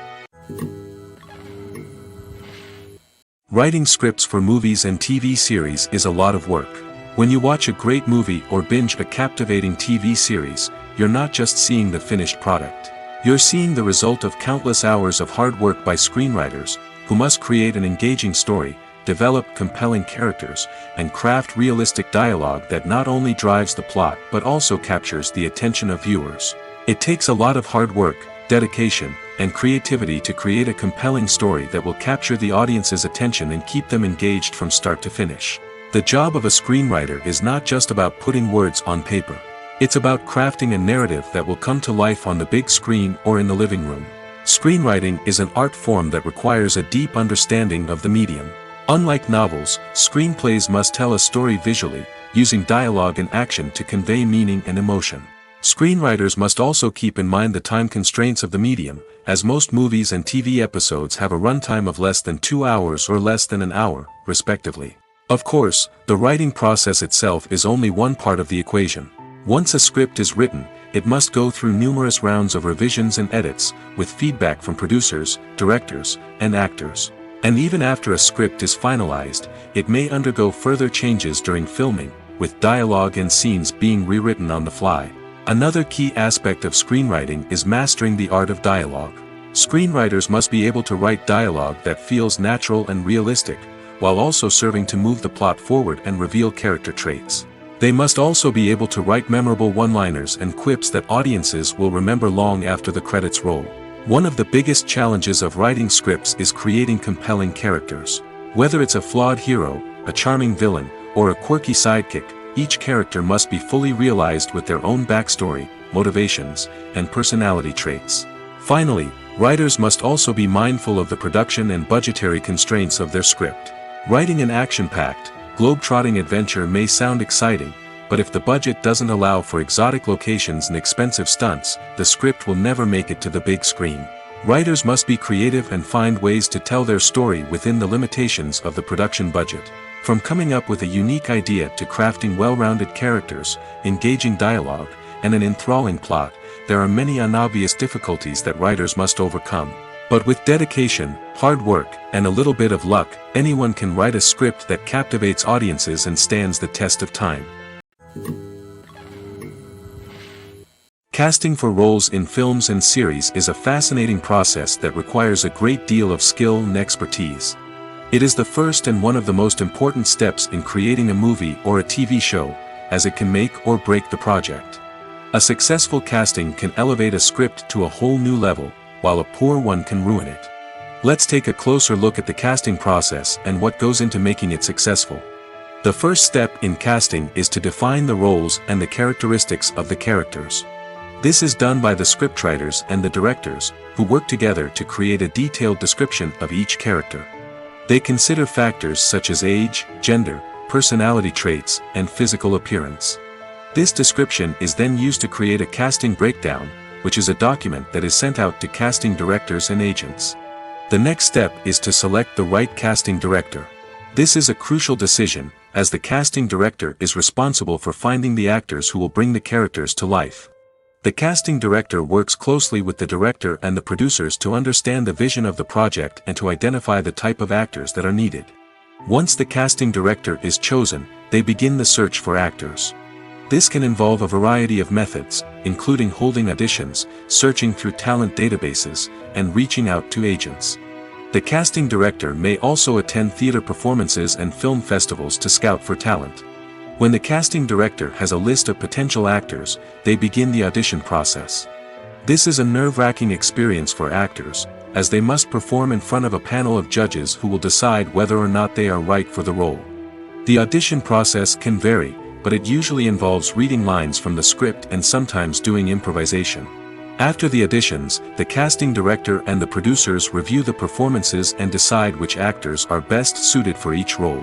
Writing scripts for movies and TV series is a lot of work. When you watch a great movie or binge a captivating TV series, you're not just seeing the finished product. You're seeing the result of countless hours of hard work by screenwriters, who must create an engaging story, develop compelling characters, and craft realistic dialogue that not only drives the plot but also captures the attention of viewers. It takes a lot of hard work, dedication, and creativity to create a compelling story that will capture the audience's attention and keep them engaged from start to finish. The job of a screenwriter is not just about putting words on paper. It's about crafting a narrative that will come to life on the big screen or in the living room. Screenwriting is an art form that requires a deep understanding of the medium. Unlike novels, screenplays must tell a story visually, using dialogue and action to convey meaning and emotion. Screenwriters must also keep in mind the time constraints of the medium, as most movies and TV episodes have a runtime of less than 2 hours or less than an hour, respectively. Of course, the writing process itself is only one part of the equation. Once a script is written, it must go through numerous rounds of revisions and edits, with feedback from producers, directors, and actors. And even after a script is finalized, it may undergo further changes during filming, with dialogue and scenes being rewritten on the fly. Another key aspect of screenwriting is mastering the art of dialogue. Screenwriters must be able to write dialogue that feels natural and realistic, while also serving to move the plot forward and reveal character traits. They must also be able to write memorable one-liners and quips that audiences will remember long after the credits roll. One of the biggest challenges of writing scripts is creating compelling characters. Whether it's a flawed hero, a charming villain, or a quirky sidekick, each character must be fully realized with their own backstory, motivations, and personality traits. Finally, writers must also be mindful of the production and budgetary constraints of their script. Writing an action-packed, globe-trotting adventure may sound exciting, but if the budget doesn't allow for exotic locations and expensive stunts, the script will never make it to the big screen. Writers must be creative and find ways to tell their story within the limitations of the production budget. From coming up with a unique idea to crafting well-rounded characters, engaging dialogue, and an enthralling plot, there are many unobvious difficulties that writers must overcome. But with dedication, hard work, and a little bit of luck, anyone can write a script that captivates audiences and stands the test of time. Casting for roles in films and series is a fascinating process that requires a great deal of skill and expertise. It is the first and one of the most important steps in creating a movie or a TV show, as it can make or break the project. A successful casting can elevate a script to a whole new level, while a poor one can ruin it. Let's take a closer look at the casting process and what goes into making it successful. The first step in casting is to define the roles and the characteristics of the characters. This is done by the scriptwriters and the directors, who work together to create a detailed description of each character. They consider factors such as age, gender, personality traits, and physical appearance. This description is then used to create a casting breakdown, which is a document that is sent out to casting directors and agents. The next step is to select the right casting director. This is a crucial decision, as the casting director is responsible for finding the actors who will bring the characters to life. The casting director works closely with the director and the producers to understand the vision of the project and to identify the type of actors that are needed. Once the casting director is chosen, they begin the search for actors. This can involve a variety of methods, including holding auditions, searching through talent databases, and reaching out to agents. The casting director may also attend theater performances and film festivals to scout for talent. When the casting director has a list of potential actors, they begin the audition process. This is a nerve-wracking experience for actors, as they must perform in front of a panel of judges who will decide whether or not they are right for the role. The audition process can vary, but it usually involves reading lines from the script and sometimes doing improvisation. After the auditions, the casting director and the producers review the performances and decide which actors are best suited for each role.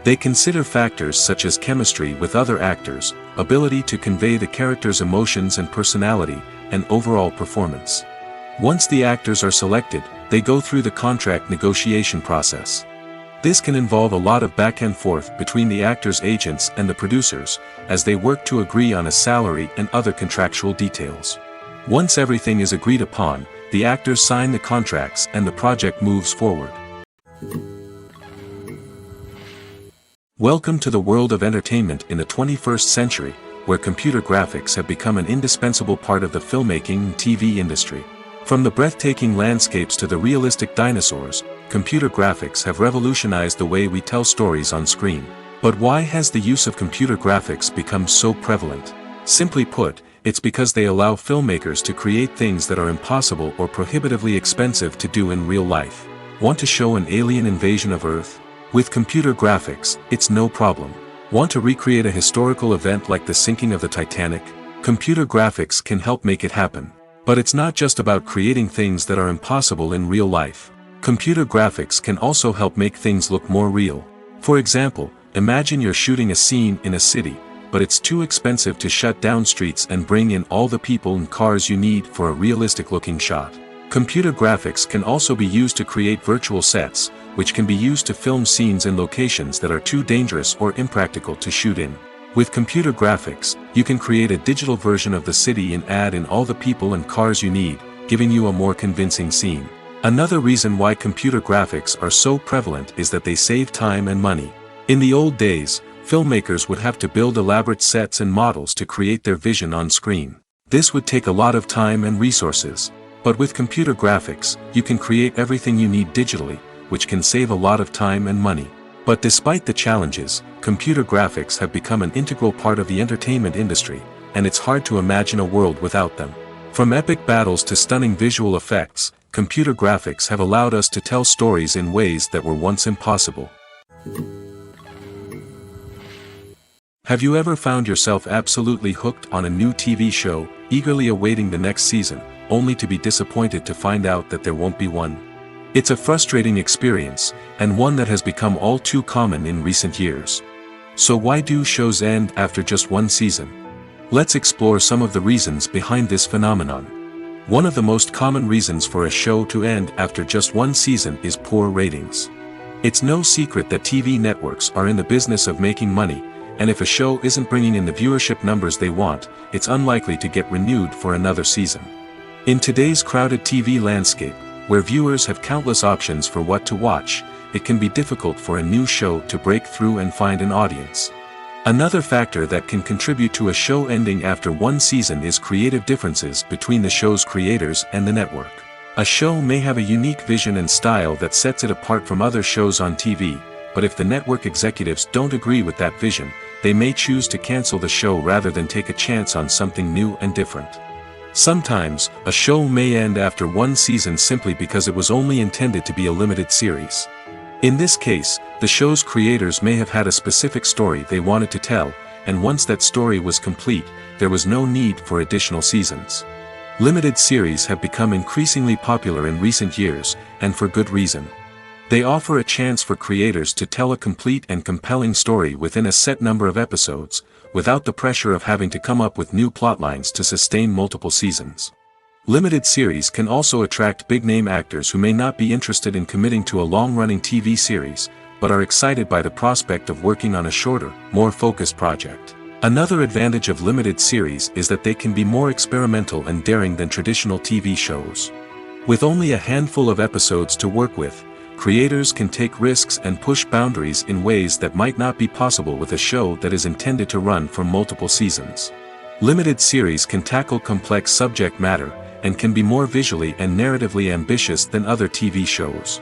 They consider factors such as chemistry with other actors, ability to convey the character's emotions and personality, and overall performance. Once the actors are selected, they go through the contract negotiation process. This can involve a lot of back and forth between the actors' agents and the producers, as they work to agree on a salary and other contractual details. Once everything is agreed upon, the actors sign the contracts and the project moves forward. Welcome to the world of entertainment in the 21st century, where computer graphics have become an indispensable part of the filmmaking and TV industry. From the breathtaking landscapes to the realistic dinosaurs, computer graphics have revolutionized the way we tell stories on screen. But why has the use of computer graphics become so prevalent? Simply put, it's because they allow filmmakers to create things that are impossible or prohibitively expensive to do in real life. Want to show an alien invasion of Earth? With computer graphics, it's no problem. Want to recreate a historical event like the sinking of the Titanic? Computer graphics can help make it happen. But it's not just about creating things that are impossible in real life. Computer graphics can also help make things look more real. For example, imagine you're shooting a scene in a city, but it's too expensive to shut down streets and bring in all the people and cars you need for a realistic-looking shot. Computer graphics can also be used to create virtual sets, which can be used to film scenes in locations that are too dangerous or impractical to shoot in. With computer graphics, you can create a digital version of the city and add in all the people and cars you need, giving you a more convincing scene. Another reason why computer graphics are so prevalent is that they save time and money. In the old days, filmmakers would have to build elaborate sets and models to create their vision on screen. This would take a lot of time and resources. But with computer graphics, you can create everything you need digitally, which can save a lot of time and money. But despite the challenges, computer graphics have become an integral part of the entertainment industry, and it's hard to imagine a world without them. From epic battles to stunning visual effects, computer graphics have allowed us to tell stories in ways that were once impossible. Have you ever found yourself absolutely hooked on a new TV show, eagerly awaiting the next season, only to be disappointed to find out that there won't be one? It's a frustrating experience, and one that has become all too common in recent years. So why do shows end after just one season? Let's explore some of the reasons behind this phenomenon. One of the most common reasons for a show to end after just one season is poor ratings. It's no secret that TV networks are in the business of making money, and if a show isn't bringing in the viewership numbers they want, it's unlikely to get renewed for another season. In today's crowded TV landscape, where viewers have countless options for what to watch, it can be difficult for a new show to break through and find an audience. Another factor that can contribute to a show ending after one season is creative differences between the show's creators and the network. A show may have a unique vision and style that sets it apart from other shows on TV, but if the network executives don't agree with that vision, they may choose to cancel the show rather than take a chance on something new and different. Sometimes, a show may end after one season simply because it was only intended to be a limited series. In this case, the show's creators may have had a specific story they wanted to tell, and once that story was complete, there was no need for additional seasons. Limited series have become increasingly popular in recent years, and for good reason. They offer a chance for creators to tell a complete and compelling story within a set number of episodes, without the pressure of having to come up with new plotlines to sustain multiple seasons. Limited series can also attract big-name actors who may not be interested in committing to a long-running TV series, but are excited by the prospect of working on a shorter, more focused project. Another advantage of limited series is that they can be more experimental and daring than traditional TV shows. With only a handful of episodes to work with, creators can take risks and push boundaries in ways that might not be possible with a show that is intended to run for multiple seasons. Limited series can tackle complex subject matter, and can be more visually and narratively ambitious than other TV shows.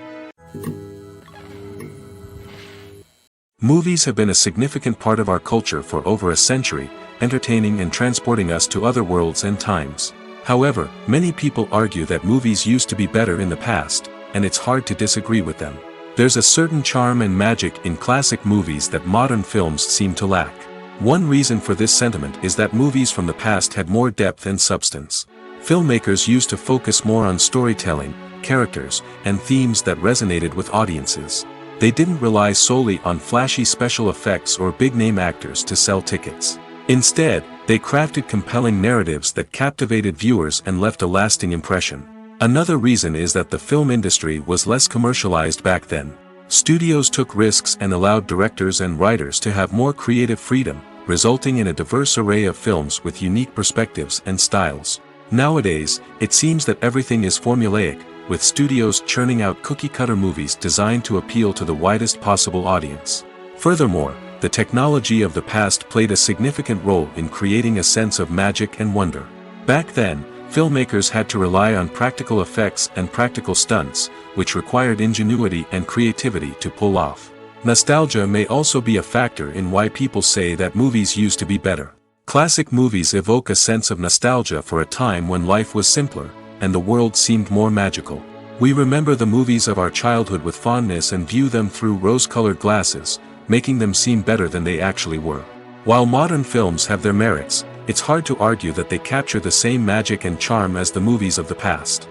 Movies have been a significant part of our culture for over a century, entertaining and transporting us to other worlds and times. However, many people argue that movies used to be better in the past, and it's hard to disagree with them. There's a certain charm and magic in classic movies that modern films seem to lack. One reason for this sentiment is that movies from the past had more depth and substance. Filmmakers used to focus more on storytelling, characters, and themes that resonated with audiences. They didn't rely solely on flashy special effects or big-name actors to sell tickets. Instead, they crafted compelling narratives that captivated viewers and left a lasting impression. Another reason is that the film industry was less commercialized back then. Studios took risks and allowed directors and writers to have more creative freedom, resulting in a diverse array of films with unique perspectives and styles. Nowadays, it seems that everything is formulaic, with studios churning out cookie-cutter movies designed to appeal to the widest possible audience. Furthermore, the technology of the past played a significant role in creating a sense of magic and wonder. Back then, filmmakers had to rely on practical effects and practical stunts, which required ingenuity and creativity to pull off. Nostalgia may also be a factor in why people say that movies used to be better. Classic movies evoke a sense of nostalgia for a time when life was simpler, and the world seemed more magical. We remember the movies of our childhood with fondness and view them through rose-colored glasses, making them seem better than they actually were. While modern films have their merits, it's hard to argue that they capture the same magic and charm as the movies of the past.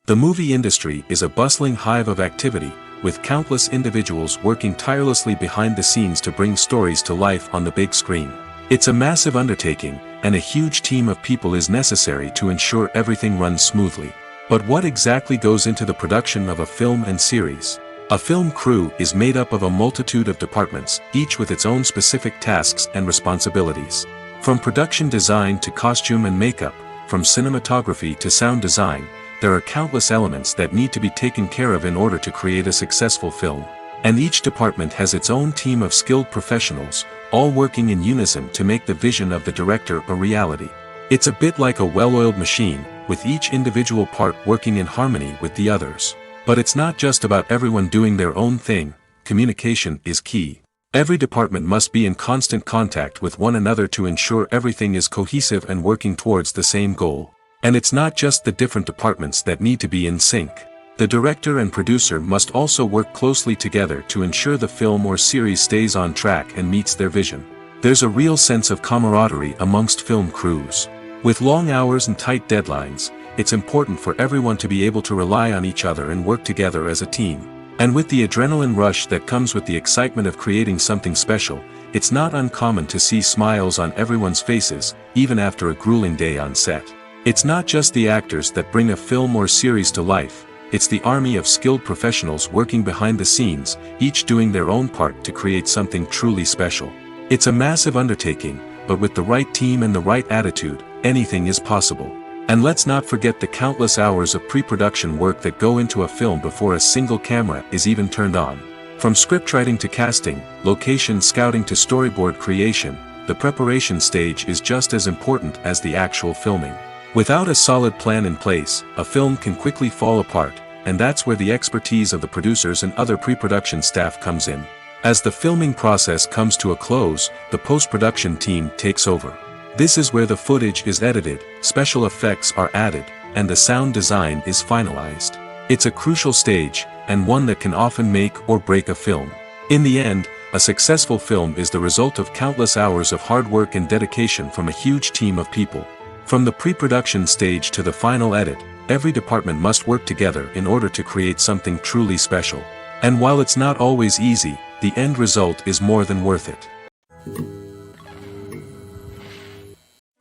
The movie industry is a bustling hive of activity, with countless individuals working tirelessly behind the scenes to bring stories to life on the big screen. It's a massive undertaking, and a huge team of people is necessary to ensure everything runs smoothly. But what exactly goes into the production of a film and series? A film crew is made up of a multitude of departments, each with its own specific tasks and responsibilities. From production design to costume and makeup, from cinematography to sound design, there are countless elements that need to be taken care of in order to create a successful film. And each department has its own team of skilled professionals, all working in unison to make the vision of the director a reality. It's a bit like a well-oiled machine, with each individual part working in harmony with the others. But it's not just about everyone doing their own thing. Communication is key. Every department must be in constant contact with one another to ensure everything is cohesive and working towards the same goal. And it's not just the different departments that need to be in sync. The director and producer must also work closely together to ensure the film or series stays on track and meets their vision. There's a real sense of camaraderie amongst film crews. With long hours and tight deadlines, it's important for everyone to be able to rely on each other and work together as a team. And with the adrenaline rush that comes with the excitement of creating something special, it's not uncommon to see smiles on everyone's faces, even after a grueling day on set. It's not just the actors that bring a film or series to life, it's the army of skilled professionals working behind the scenes, each doing their own part to create something truly special. It's a massive undertaking, but with the right team and the right attitude, anything is possible. And let's not forget the countless hours of pre-production work that go into a film before a single camera is even turned on. From scriptwriting to casting, location scouting to storyboard creation, the preparation stage is just as important as the actual filming. Without a solid plan in place, a film can quickly fall apart, and that's where the expertise of the producers and other pre-production staff comes in. As the filming process comes to a close, the post-production team takes over. This is where the footage is edited, special effects are added, and the sound design is finalized. It's a crucial stage, and one that can often make or break a film. In the end, a successful film is the result of countless hours of hard work and dedication from a huge team of people. From the pre-production stage to the final edit, every department must work together in order to create something truly special. And while it's not always easy, the end result is more than worth it.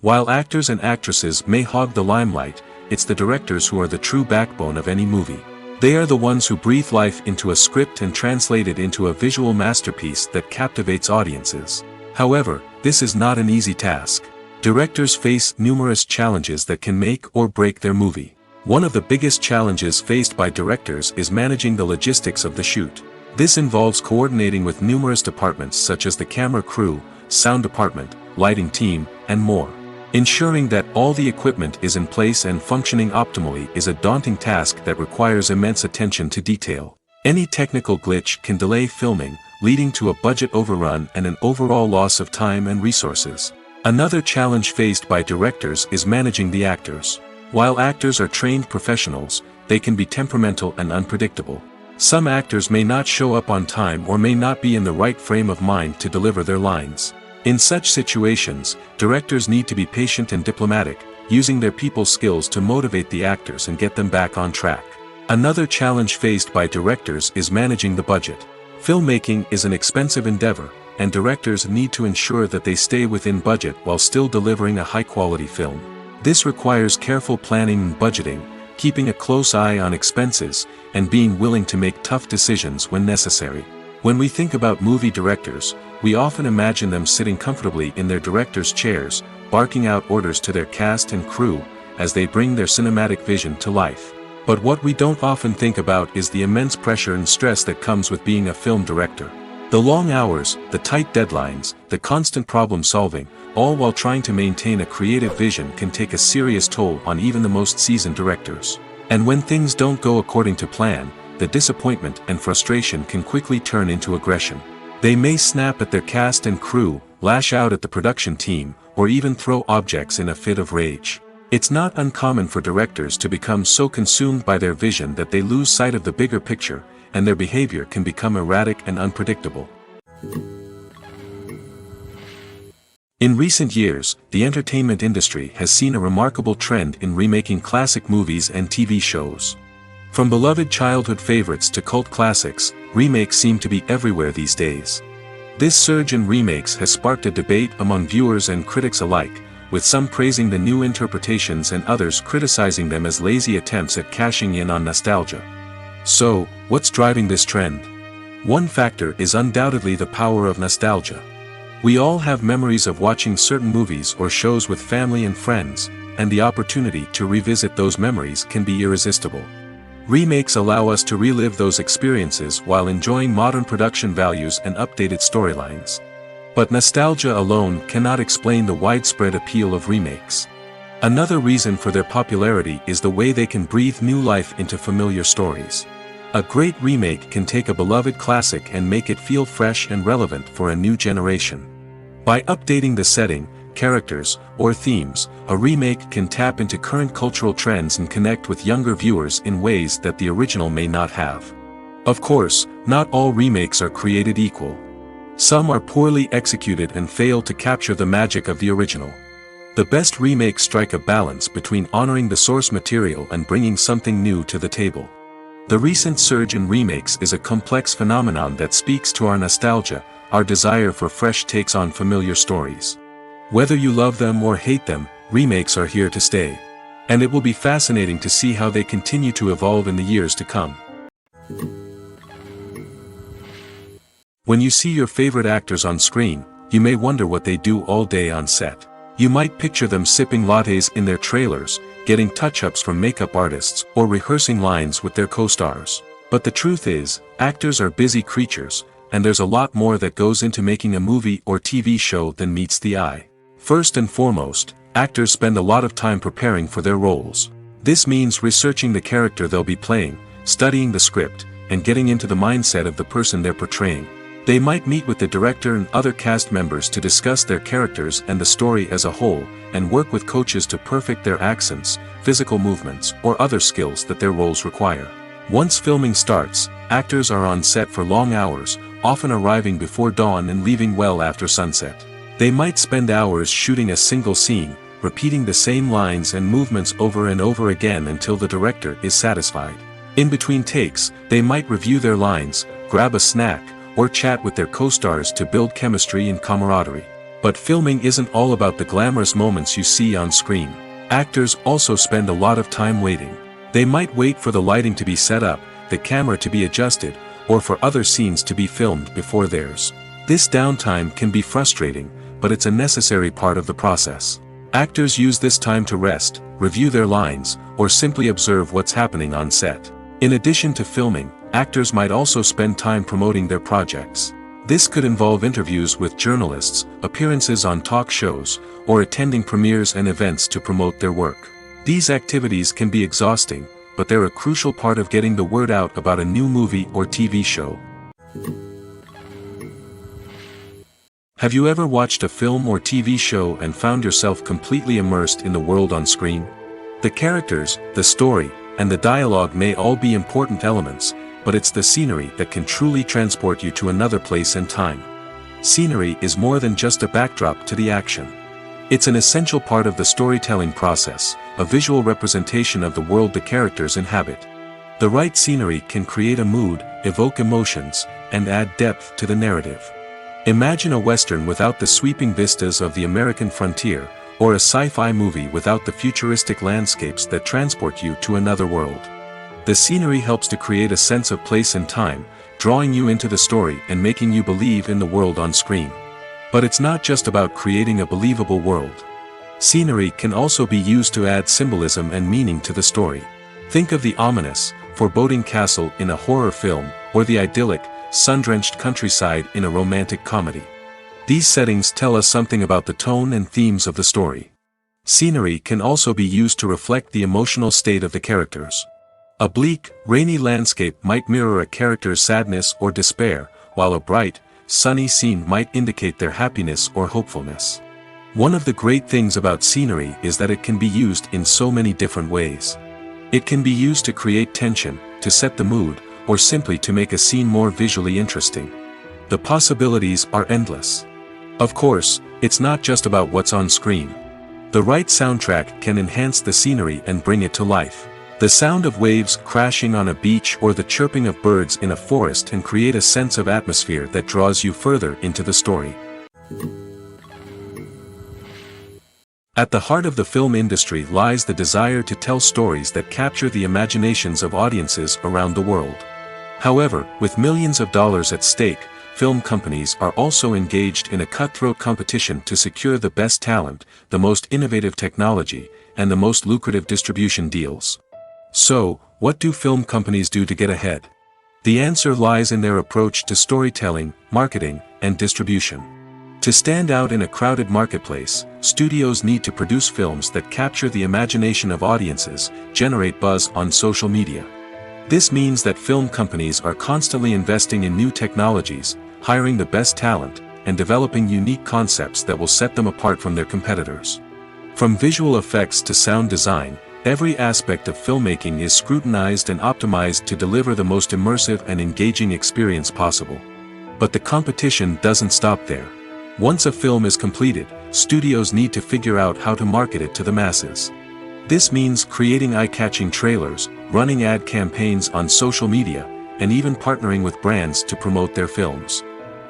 While actors and actresses may hog the limelight, it's the directors who are the true backbone of any movie. They are the ones who breathe life into a script and translate it into a visual masterpiece that captivates audiences. However, this is not an easy task. Directors face numerous challenges that can make or break their movie. One of the biggest challenges faced by directors is managing the logistics of the shoot. This involves coordinating with numerous departments such as the camera crew, sound department, lighting team, and more. Ensuring that all the equipment is in place and functioning optimally is a daunting task that requires immense attention to detail. Any technical glitch can delay filming, leading to a budget overrun and an overall loss of time and resources. Another challenge faced by directors is managing the actors. While actors are trained professionals, they can be temperamental and unpredictable. Some actors may not show up on time or may not be in the right frame of mind to deliver their lines. In such situations, directors need to be patient and diplomatic, using their people skills to motivate the actors and get them back on track. Another challenge faced by directors is managing the budget. Filmmaking is an expensive endeavor, and directors need to ensure that they stay within budget while still delivering a high-quality film. This requires careful planning and budgeting, keeping a close eye on expenses, and being willing to make tough decisions when necessary. When we think about movie directors, we often imagine them sitting comfortably in their director's chairs, barking out orders to their cast and crew, as they bring their cinematic vision to life. But what we don't often think about is the immense pressure and stress that comes with being a film director. The long hours, the tight deadlines, the constant problem solving, all while trying to maintain a creative vision can take a serious toll on even the most seasoned directors. And when things don't go according to plan, the disappointment and frustration can quickly turn into aggression. They may snap at their cast and crew, lash out at the production team, or even throw objects in a fit of rage. It's not uncommon for directors to become so consumed by their vision that they lose sight of the bigger picture, and their behavior can become erratic and unpredictable. In recent years, the entertainment industry has seen a remarkable trend in remaking classic movies and TV shows. From beloved childhood favorites to cult classics, remakes seem to be everywhere these days. This surge in remakes has sparked a debate among viewers and critics alike, with some praising the new interpretations and others criticizing them as lazy attempts at cashing in on nostalgia. So, what's driving this trend? One factor is undoubtedly the power of nostalgia. We all have memories of watching certain movies or shows with family and friends, and the opportunity to revisit those memories can be irresistible. Remakes allow us to relive those experiences while enjoying modern production values and updated storylines. But nostalgia alone cannot explain the widespread appeal of remakes. Another reason for their popularity is the way they can breathe new life into familiar stories. A great remake can take a beloved classic and make it feel fresh and relevant for a new generation. By updating the setting, characters, or themes, a remake can tap into current cultural trends and connect with younger viewers in ways that the original may not have. Of course, not all remakes are created equal. Some are poorly executed and fail to capture the magic of the original. The best remakes strike a balance between honoring the source material and bringing something new to the table. The recent surge in remakes is a complex phenomenon that speaks to our nostalgia, our desire for fresh takes on familiar stories. Whether you love them or hate them, remakes are here to stay. And it will be fascinating to see how they continue to evolve in the years to come. When you see your favorite actors on screen, you may wonder what they do all day on set. You might picture them sipping lattes in their trailers, getting touch-ups from makeup artists, or rehearsing lines with their co-stars. But the truth is, actors are busy creatures, and there's a lot more that goes into making a movie or TV show than meets the eye. First and foremost, actors spend a lot of time preparing for their roles. This means researching the character they'll be playing, studying the script, and getting into the mindset of the person they're portraying. They might meet with the director and other cast members to discuss their characters and the story as a whole, and work with coaches to perfect their accents, physical movements, or other skills that their roles require. Once filming starts, actors are on set for long hours, often arriving before dawn and leaving well after sunset. They might spend hours shooting a single scene, repeating the same lines and movements over and over again until the director is satisfied. In between takes, they might review their lines, grab a snack, or chat with their co-stars to build chemistry and camaraderie. But filming isn't all about the glamorous moments you see on screen. Actors also spend a lot of time waiting. They might wait for the lighting to be set up, the camera to be adjusted, or for other scenes to be filmed before theirs. This downtime can be frustrating, but it's a necessary part of the process. Actors use this time to rest, review their lines, or simply observe what's happening on set. In addition to filming, actors might also spend time promoting their projects. This could involve interviews with journalists, appearances on talk shows, or attending premieres and events to promote their work. These activities can be exhausting, but they're a crucial part of getting the word out about a new movie or TV show. Have you ever watched a film or TV show and found yourself completely immersed in the world on screen? The characters, the story, and the dialogue may all be important elements, but it's the scenery that can truly transport you to another place and time. Scenery is more than just a backdrop to the action. It's an essential part of the storytelling process, a visual representation of the world the characters inhabit. The right scenery can create a mood, evoke emotions, and add depth to the narrative. Imagine a Western without the sweeping vistas of the American frontier, or a sci-fi movie without the futuristic landscapes that transport you to another world. The scenery helps to create a sense of place and time, drawing you into the story and making you believe in the world on screen. But it's not just about creating a believable world. Scenery can also be used to add symbolism and meaning to the story. Think of the ominous, foreboding castle in a horror film, or the idyllic, sun-drenched countryside in a romantic comedy. These settings tell us something about the tone and themes of the story. Scenery can also be used to reflect the emotional state of the characters. A bleak, rainy landscape might mirror a character's sadness or despair, while a bright, sunny scene might indicate their happiness or hopefulness. One of the great things about scenery is that it can be used in so many different ways. It can be used to create tension, to set the mood, or simply to make a scene more visually interesting. The possibilities are endless. Of course, it's not just about what's on screen. The right soundtrack can enhance the scenery and bring it to life. The sound of waves crashing on a beach or the chirping of birds in a forest can create a sense of atmosphere that draws you further into the story. At the heart of the film industry lies the desire to tell stories that capture the imaginations of audiences around the world. However, with millions of dollars at stake, film companies are also engaged in a cutthroat competition to secure the best talent, the most innovative technology, and the most lucrative distribution deals. So, what do film companies do to get ahead? The answer lies in their approach to storytelling, marketing, and distribution. To stand out in a crowded marketplace, studios need to produce films that capture the imagination of audiences, generate buzz on social media. This means that film companies are constantly investing in new technologies, hiring the best talent, and developing unique concepts that will set them apart from their competitors. From visual effects to sound design, every aspect of filmmaking is scrutinized and optimized to deliver the most immersive and engaging experience possible. But the competition doesn't stop there. Once a film is completed, studios need to figure out how to market it to the masses. This means creating eye-catching trailers, running ad campaigns on social media, and even partnering with brands to promote their films.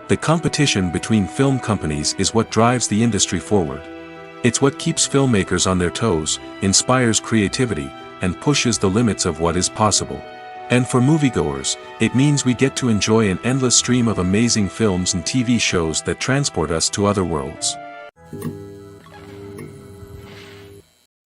The competition between film companies is what drives the industry forward. It's what keeps filmmakers on their toes, inspires creativity, and pushes the limits of what is possible. And for moviegoers, it means we get to enjoy an endless stream of amazing films and TV shows that transport us to other worlds.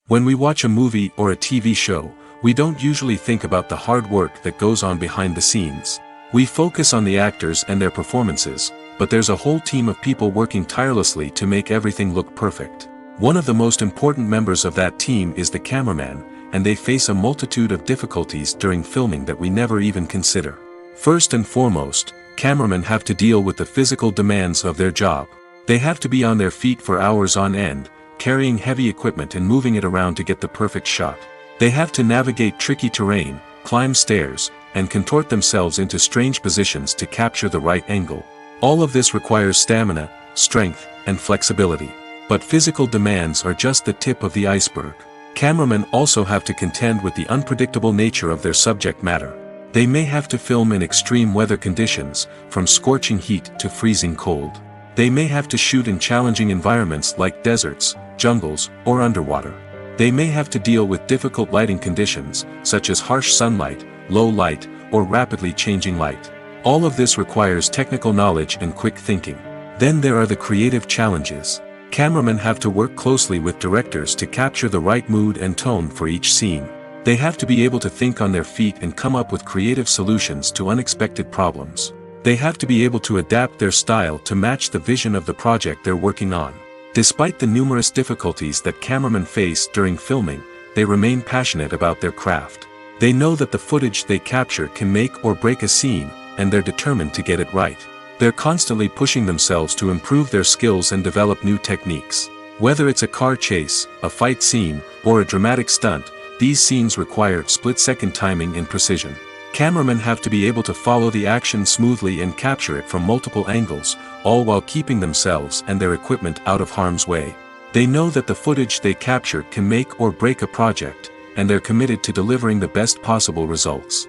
When we watch a movie or a TV show, we don't usually think about the hard work that goes on behind the scenes. We focus on the actors and their performances, but there's a whole team of people working tirelessly to make everything look perfect. One of the most important members of that team is the cameraman, and they face a multitude of difficulties during filming that we never even consider. First and foremost, cameramen have to deal with the physical demands of their job. They have to be on their feet for hours on end, carrying heavy equipment and moving it around to get the perfect shot. They have to navigate tricky terrain, climb stairs, and contort themselves into strange positions to capture the right angle. All of this requires stamina, strength, and flexibility. But physical demands are just the tip of the iceberg. Cameramen also have to contend with the unpredictable nature of their subject matter. They may have to film in extreme weather conditions, from scorching heat to freezing cold. They may have to shoot in challenging environments like deserts, jungles, or underwater. They may have to deal with difficult lighting conditions, such as harsh sunlight, low light, or rapidly changing light. All of this requires technical knowledge and quick thinking. Then there are the creative challenges. Cameramen have to work closely with directors to capture the right mood and tone for each scene. They have to be able to think on their feet and come up with creative solutions to unexpected problems. They have to be able to adapt their style to match the vision of the project they're working on. Despite the numerous difficulties that cameramen face during filming, they remain passionate about their craft. They know that the footage they capture can make or break a scene, and they're determined to get it right. They're constantly pushing themselves to improve their skills and develop new techniques. Whether it's a car chase, a fight scene, or a dramatic stunt, these scenes require split-second timing and precision. Cameramen have to be able to follow the action smoothly and capture it from multiple angles, all while keeping themselves and their equipment out of harm's way. They know that the footage they capture can make or break a project, and they're committed to delivering the best possible results.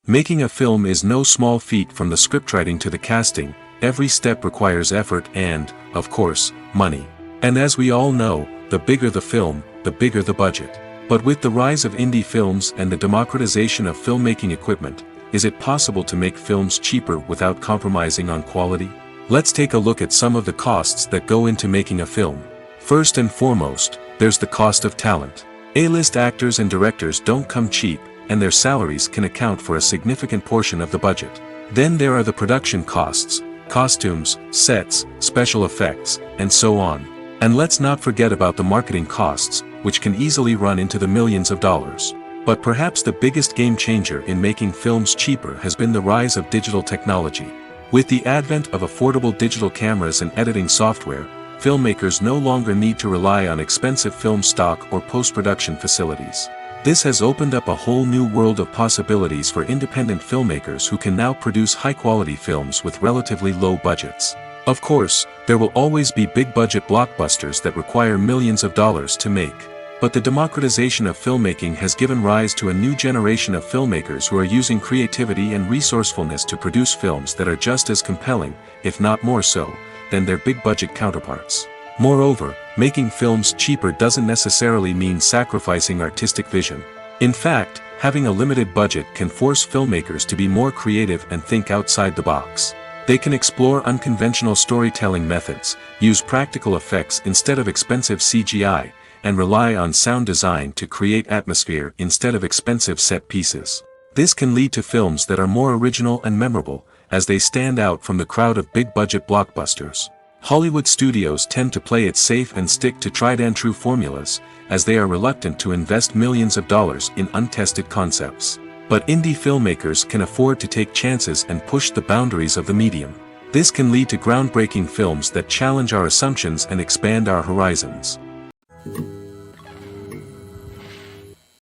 Making a film is no small feat. From the scriptwriting to the casting, every step requires effort and, of course, money. And as we all know, the bigger the film, the bigger the budget. But with the rise of indie films and the democratization of filmmaking equipment, is it possible to make films cheaper without compromising on quality? Let's take a look at some of the costs that go into making a film. First and foremost, there's the cost of talent. A-list actors and directors don't come cheap, and their salaries can account for a significant portion of the budget. Then there are the production costs, costumes, sets, special effects, and so on. And let's not forget about the marketing costs, which can easily run into the millions of dollars. But perhaps the biggest game changer in making films cheaper has been the rise of digital technology. With the advent of affordable digital cameras and editing software, filmmakers no longer need to rely on expensive film stock or post-production facilities. This has opened up a whole new world of possibilities for independent filmmakers who can now produce high-quality films with relatively low budgets. Of course, there will always be big-budget blockbusters that require millions of dollars to make. But the democratization of filmmaking has given rise to a new generation of filmmakers who are using creativity and resourcefulness to produce films that are just as compelling, if not more so, than their big-budget counterparts. Moreover, making films cheaper doesn't necessarily mean sacrificing artistic vision. In fact, having a limited budget can force filmmakers to be more creative and think outside the box. They can explore unconventional storytelling methods, use practical effects instead of expensive CGI, and rely on sound design to create atmosphere instead of expensive set pieces. This can lead to films that are more original and memorable, as they stand out from the crowd of big-budget blockbusters. Hollywood studios tend to play it safe and stick to tried-and-true formulas, as they are reluctant to invest millions of dollars in untested concepts. But indie filmmakers can afford to take chances and push the boundaries of the medium. This can lead to groundbreaking films that challenge our assumptions and expand our horizons.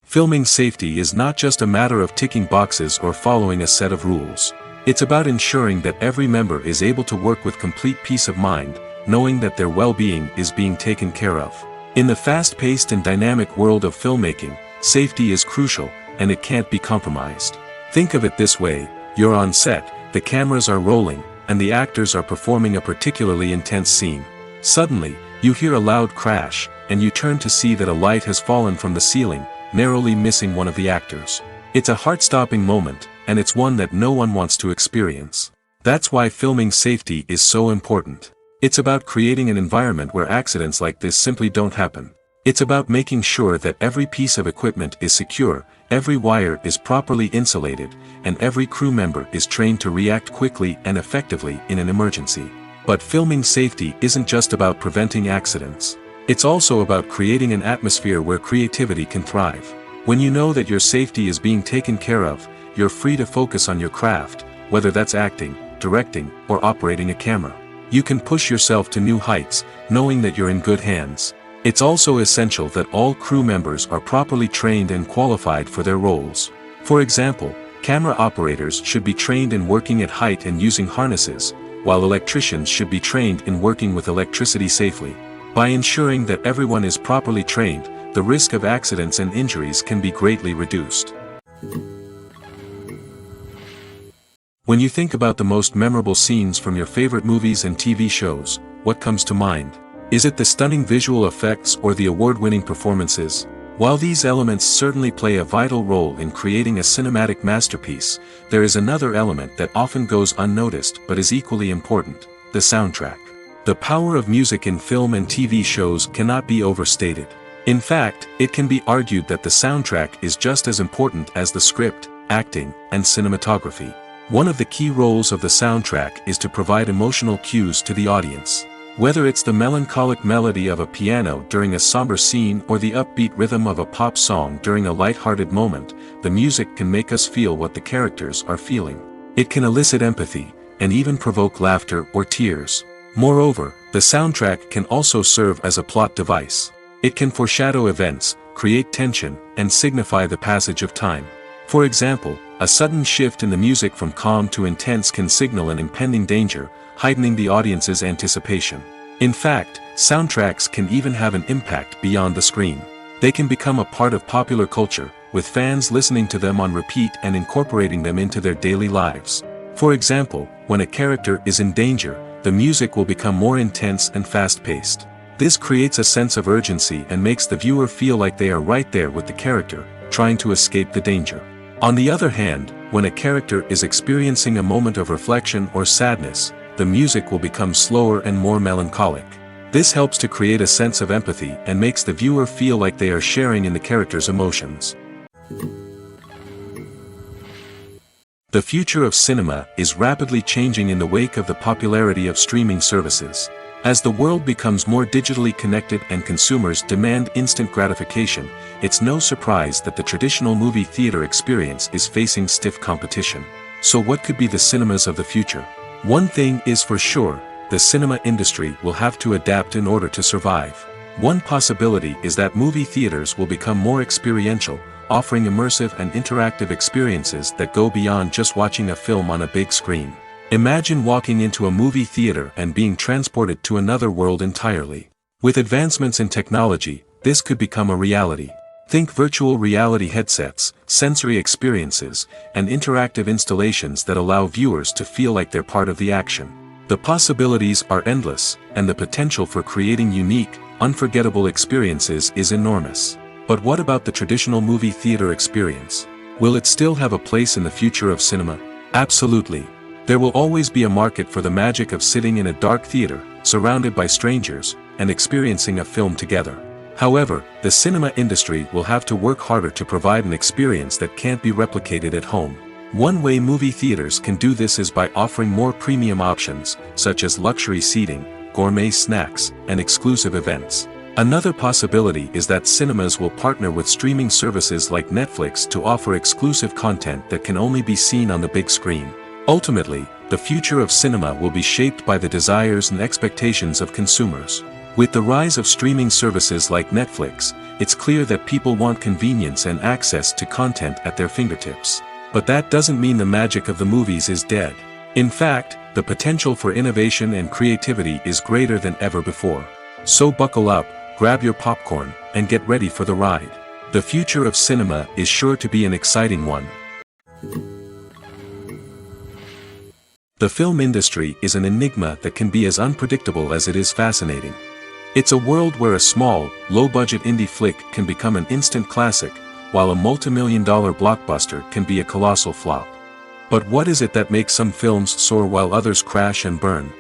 Filming safety is not just a matter of ticking boxes or following a set of rules. It's about ensuring that every member is able to work with complete peace of mind, knowing that their well-being is being taken care of. In the fast-paced and dynamic world of filmmaking, safety is crucial, and it can't be compromised. Think of it this way: you're on set, the cameras are rolling, and the actors are performing a particularly intense scene. Suddenly, you hear a loud crash, and you turn to see that a light has fallen from the ceiling, narrowly missing one of the actors. It's a heart-stopping moment, and it's one that no one wants to experience. That's why filming safety is so important. It's about creating an environment where accidents like this simply don't happen. It's about making sure that every piece of equipment is secure, every wire is properly insulated, and every crew member is trained to react quickly and effectively in an emergency. But filming safety isn't just about preventing accidents. It's also about creating an atmosphere where creativity can thrive. When you know that your safety is being taken care of, you're free to focus on your craft, whether that's acting, directing, or operating a camera. You can push yourself to new heights, knowing that you're in good hands. It's also essential that all crew members are properly trained and qualified for their roles. For example, camera operators should be trained in working at height and using harnesses, while electricians should be trained in working with electricity safely. By ensuring that everyone is properly trained, the risk of accidents and injuries can be greatly reduced. When you think about the most memorable scenes from your favorite movies and TV shows, what comes to mind? Is it the stunning visual effects or the award-winning performances? While these elements certainly play a vital role in creating a cinematic masterpiece, there is another element that often goes unnoticed but is equally important: the soundtrack. The power of music in film and TV shows cannot be overstated. In fact, it can be argued that the soundtrack is just as important as the script, acting, and cinematography. One of the key roles of the soundtrack is to provide emotional cues to the audience. Whether it's the melancholic melody of a piano during a somber scene or the upbeat rhythm of a pop song during a light-hearted moment, the music can make us feel what the characters are feeling. It can elicit empathy, and even provoke laughter or tears. Moreover, the soundtrack can also serve as a plot device. It can foreshadow events, create tension, and signify the passage of time. For example, a sudden shift in the music from calm to intense can signal an impending danger, heightening the audience's anticipation. In fact, soundtracks can even have an impact beyond the screen. They can become a part of popular culture, with fans listening to them on repeat and incorporating them into their daily lives. For example, when a character is in danger, the music will become more intense and fast-paced. This creates a sense of urgency and makes the viewer feel like they are right there with the character, trying to escape the danger. On the other hand, when a character is experiencing a moment of reflection or sadness, the music will become slower and more melancholic. This helps to create a sense of empathy and makes the viewer feel like they are sharing in the character's emotions. The future of cinema is rapidly changing in the wake of the popularity of streaming services. As the world becomes more digitally connected and consumers demand instant gratification, it's no surprise that the traditional movie theater experience is facing stiff competition. So what could be the cinemas of the future? One thing is for sure: the cinema industry will have to adapt in order to survive. One possibility is that movie theaters will become more experiential, offering immersive and interactive experiences that go beyond just watching a film on a big screen. Imagine walking into a movie theater and being transported to another world entirely. With advancements in technology, this could become a reality. Think virtual reality headsets, sensory experiences, and interactive installations that allow viewers to feel like they're part of the action. The possibilities are endless, and the potential for creating unique, unforgettable experiences is enormous. But what about the traditional movie theater experience? Will it still have a place in the future of cinema? Absolutely. There will always be a market for the magic of sitting in a dark theater, surrounded by strangers, and experiencing a film together. However, the cinema industry will have to work harder to provide an experience that can't be replicated at home. One way movie theaters can do this is by offering more premium options, such as luxury seating, gourmet snacks, and exclusive events. Another possibility is that cinemas will partner with streaming services like Netflix to offer exclusive content that can only be seen on the big screen. Ultimately, the future of cinema will be shaped by the desires and expectations of consumers. With the rise of streaming services like Netflix, it's clear that people want convenience and access to content at their fingertips. But that doesn't mean the magic of the movies is dead. In fact, the potential for innovation and creativity is greater than ever before. So buckle up, grab your popcorn, and get ready for the ride. The future of cinema is sure to be an exciting one. The film industry is an enigma that can be as unpredictable as it is fascinating. It's a world where a small, low-budget indie flick can become an instant classic, while a multi-million-dollar blockbuster can be a colossal flop. But what is it that makes some films soar while others crash and burn?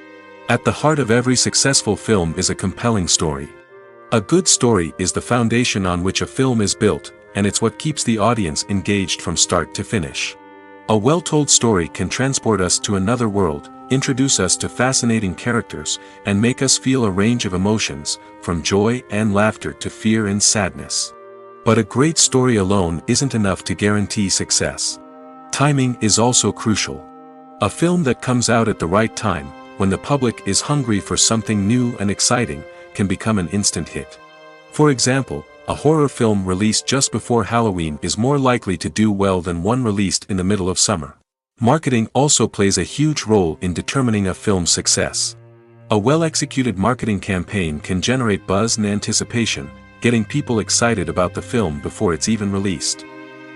At the heart of every successful film is a compelling story. A good story is the foundation on which a film is built, and it's what keeps the audience engaged from start to finish. A well-told story can transport us to another world, introduce us to fascinating characters, and make us feel a range of emotions, from joy and laughter to fear and sadness. But a great story alone isn't enough to guarantee success. Timing is also crucial. A film that comes out at the right time, when the public is hungry for something new and exciting, can become an instant hit. For example, a horror film released just before Halloween is more likely to do well than one released in the middle of summer. Marketing also plays a huge role in determining a film's success. A well-executed marketing campaign can generate buzz and anticipation, getting people excited about the film before it's even released.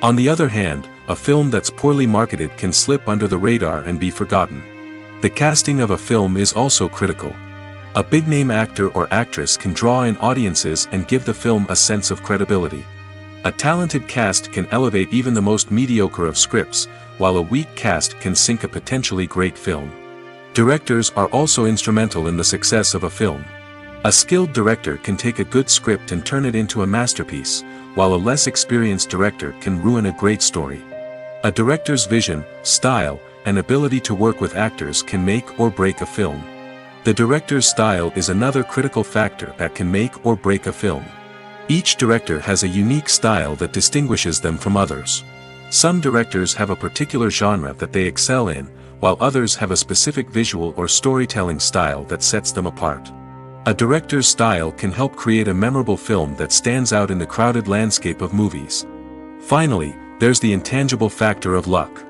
On the other hand, a film that's poorly marketed can slip under the radar and be forgotten. The casting of a film is also critical. A big-name actor or actress can draw in audiences and give the film a sense of credibility. A talented cast can elevate even the most mediocre of scripts, while a weak cast can sink a potentially great film. Directors are also instrumental in the success of a film. A skilled director can take a good script and turn it into a masterpiece, while a less experienced director can ruin a great story. A director's vision, style, and ability to work with actors can make or break a film. The director's style is another critical factor that can make or break a film. Each director has a unique style that distinguishes them from others. Some directors have a particular genre that they excel in, while others have a specific visual or storytelling style that sets them apart. A director's style can help create a memorable film that stands out in the crowded landscape of movies. Finally, there's the intangible factor of luck.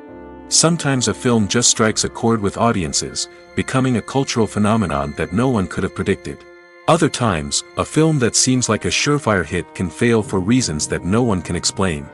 Sometimes a film just strikes a chord with audiences, becoming a cultural phenomenon that no one could have predicted. Other times, a film that seems like a surefire hit can fail for reasons that no one can explain.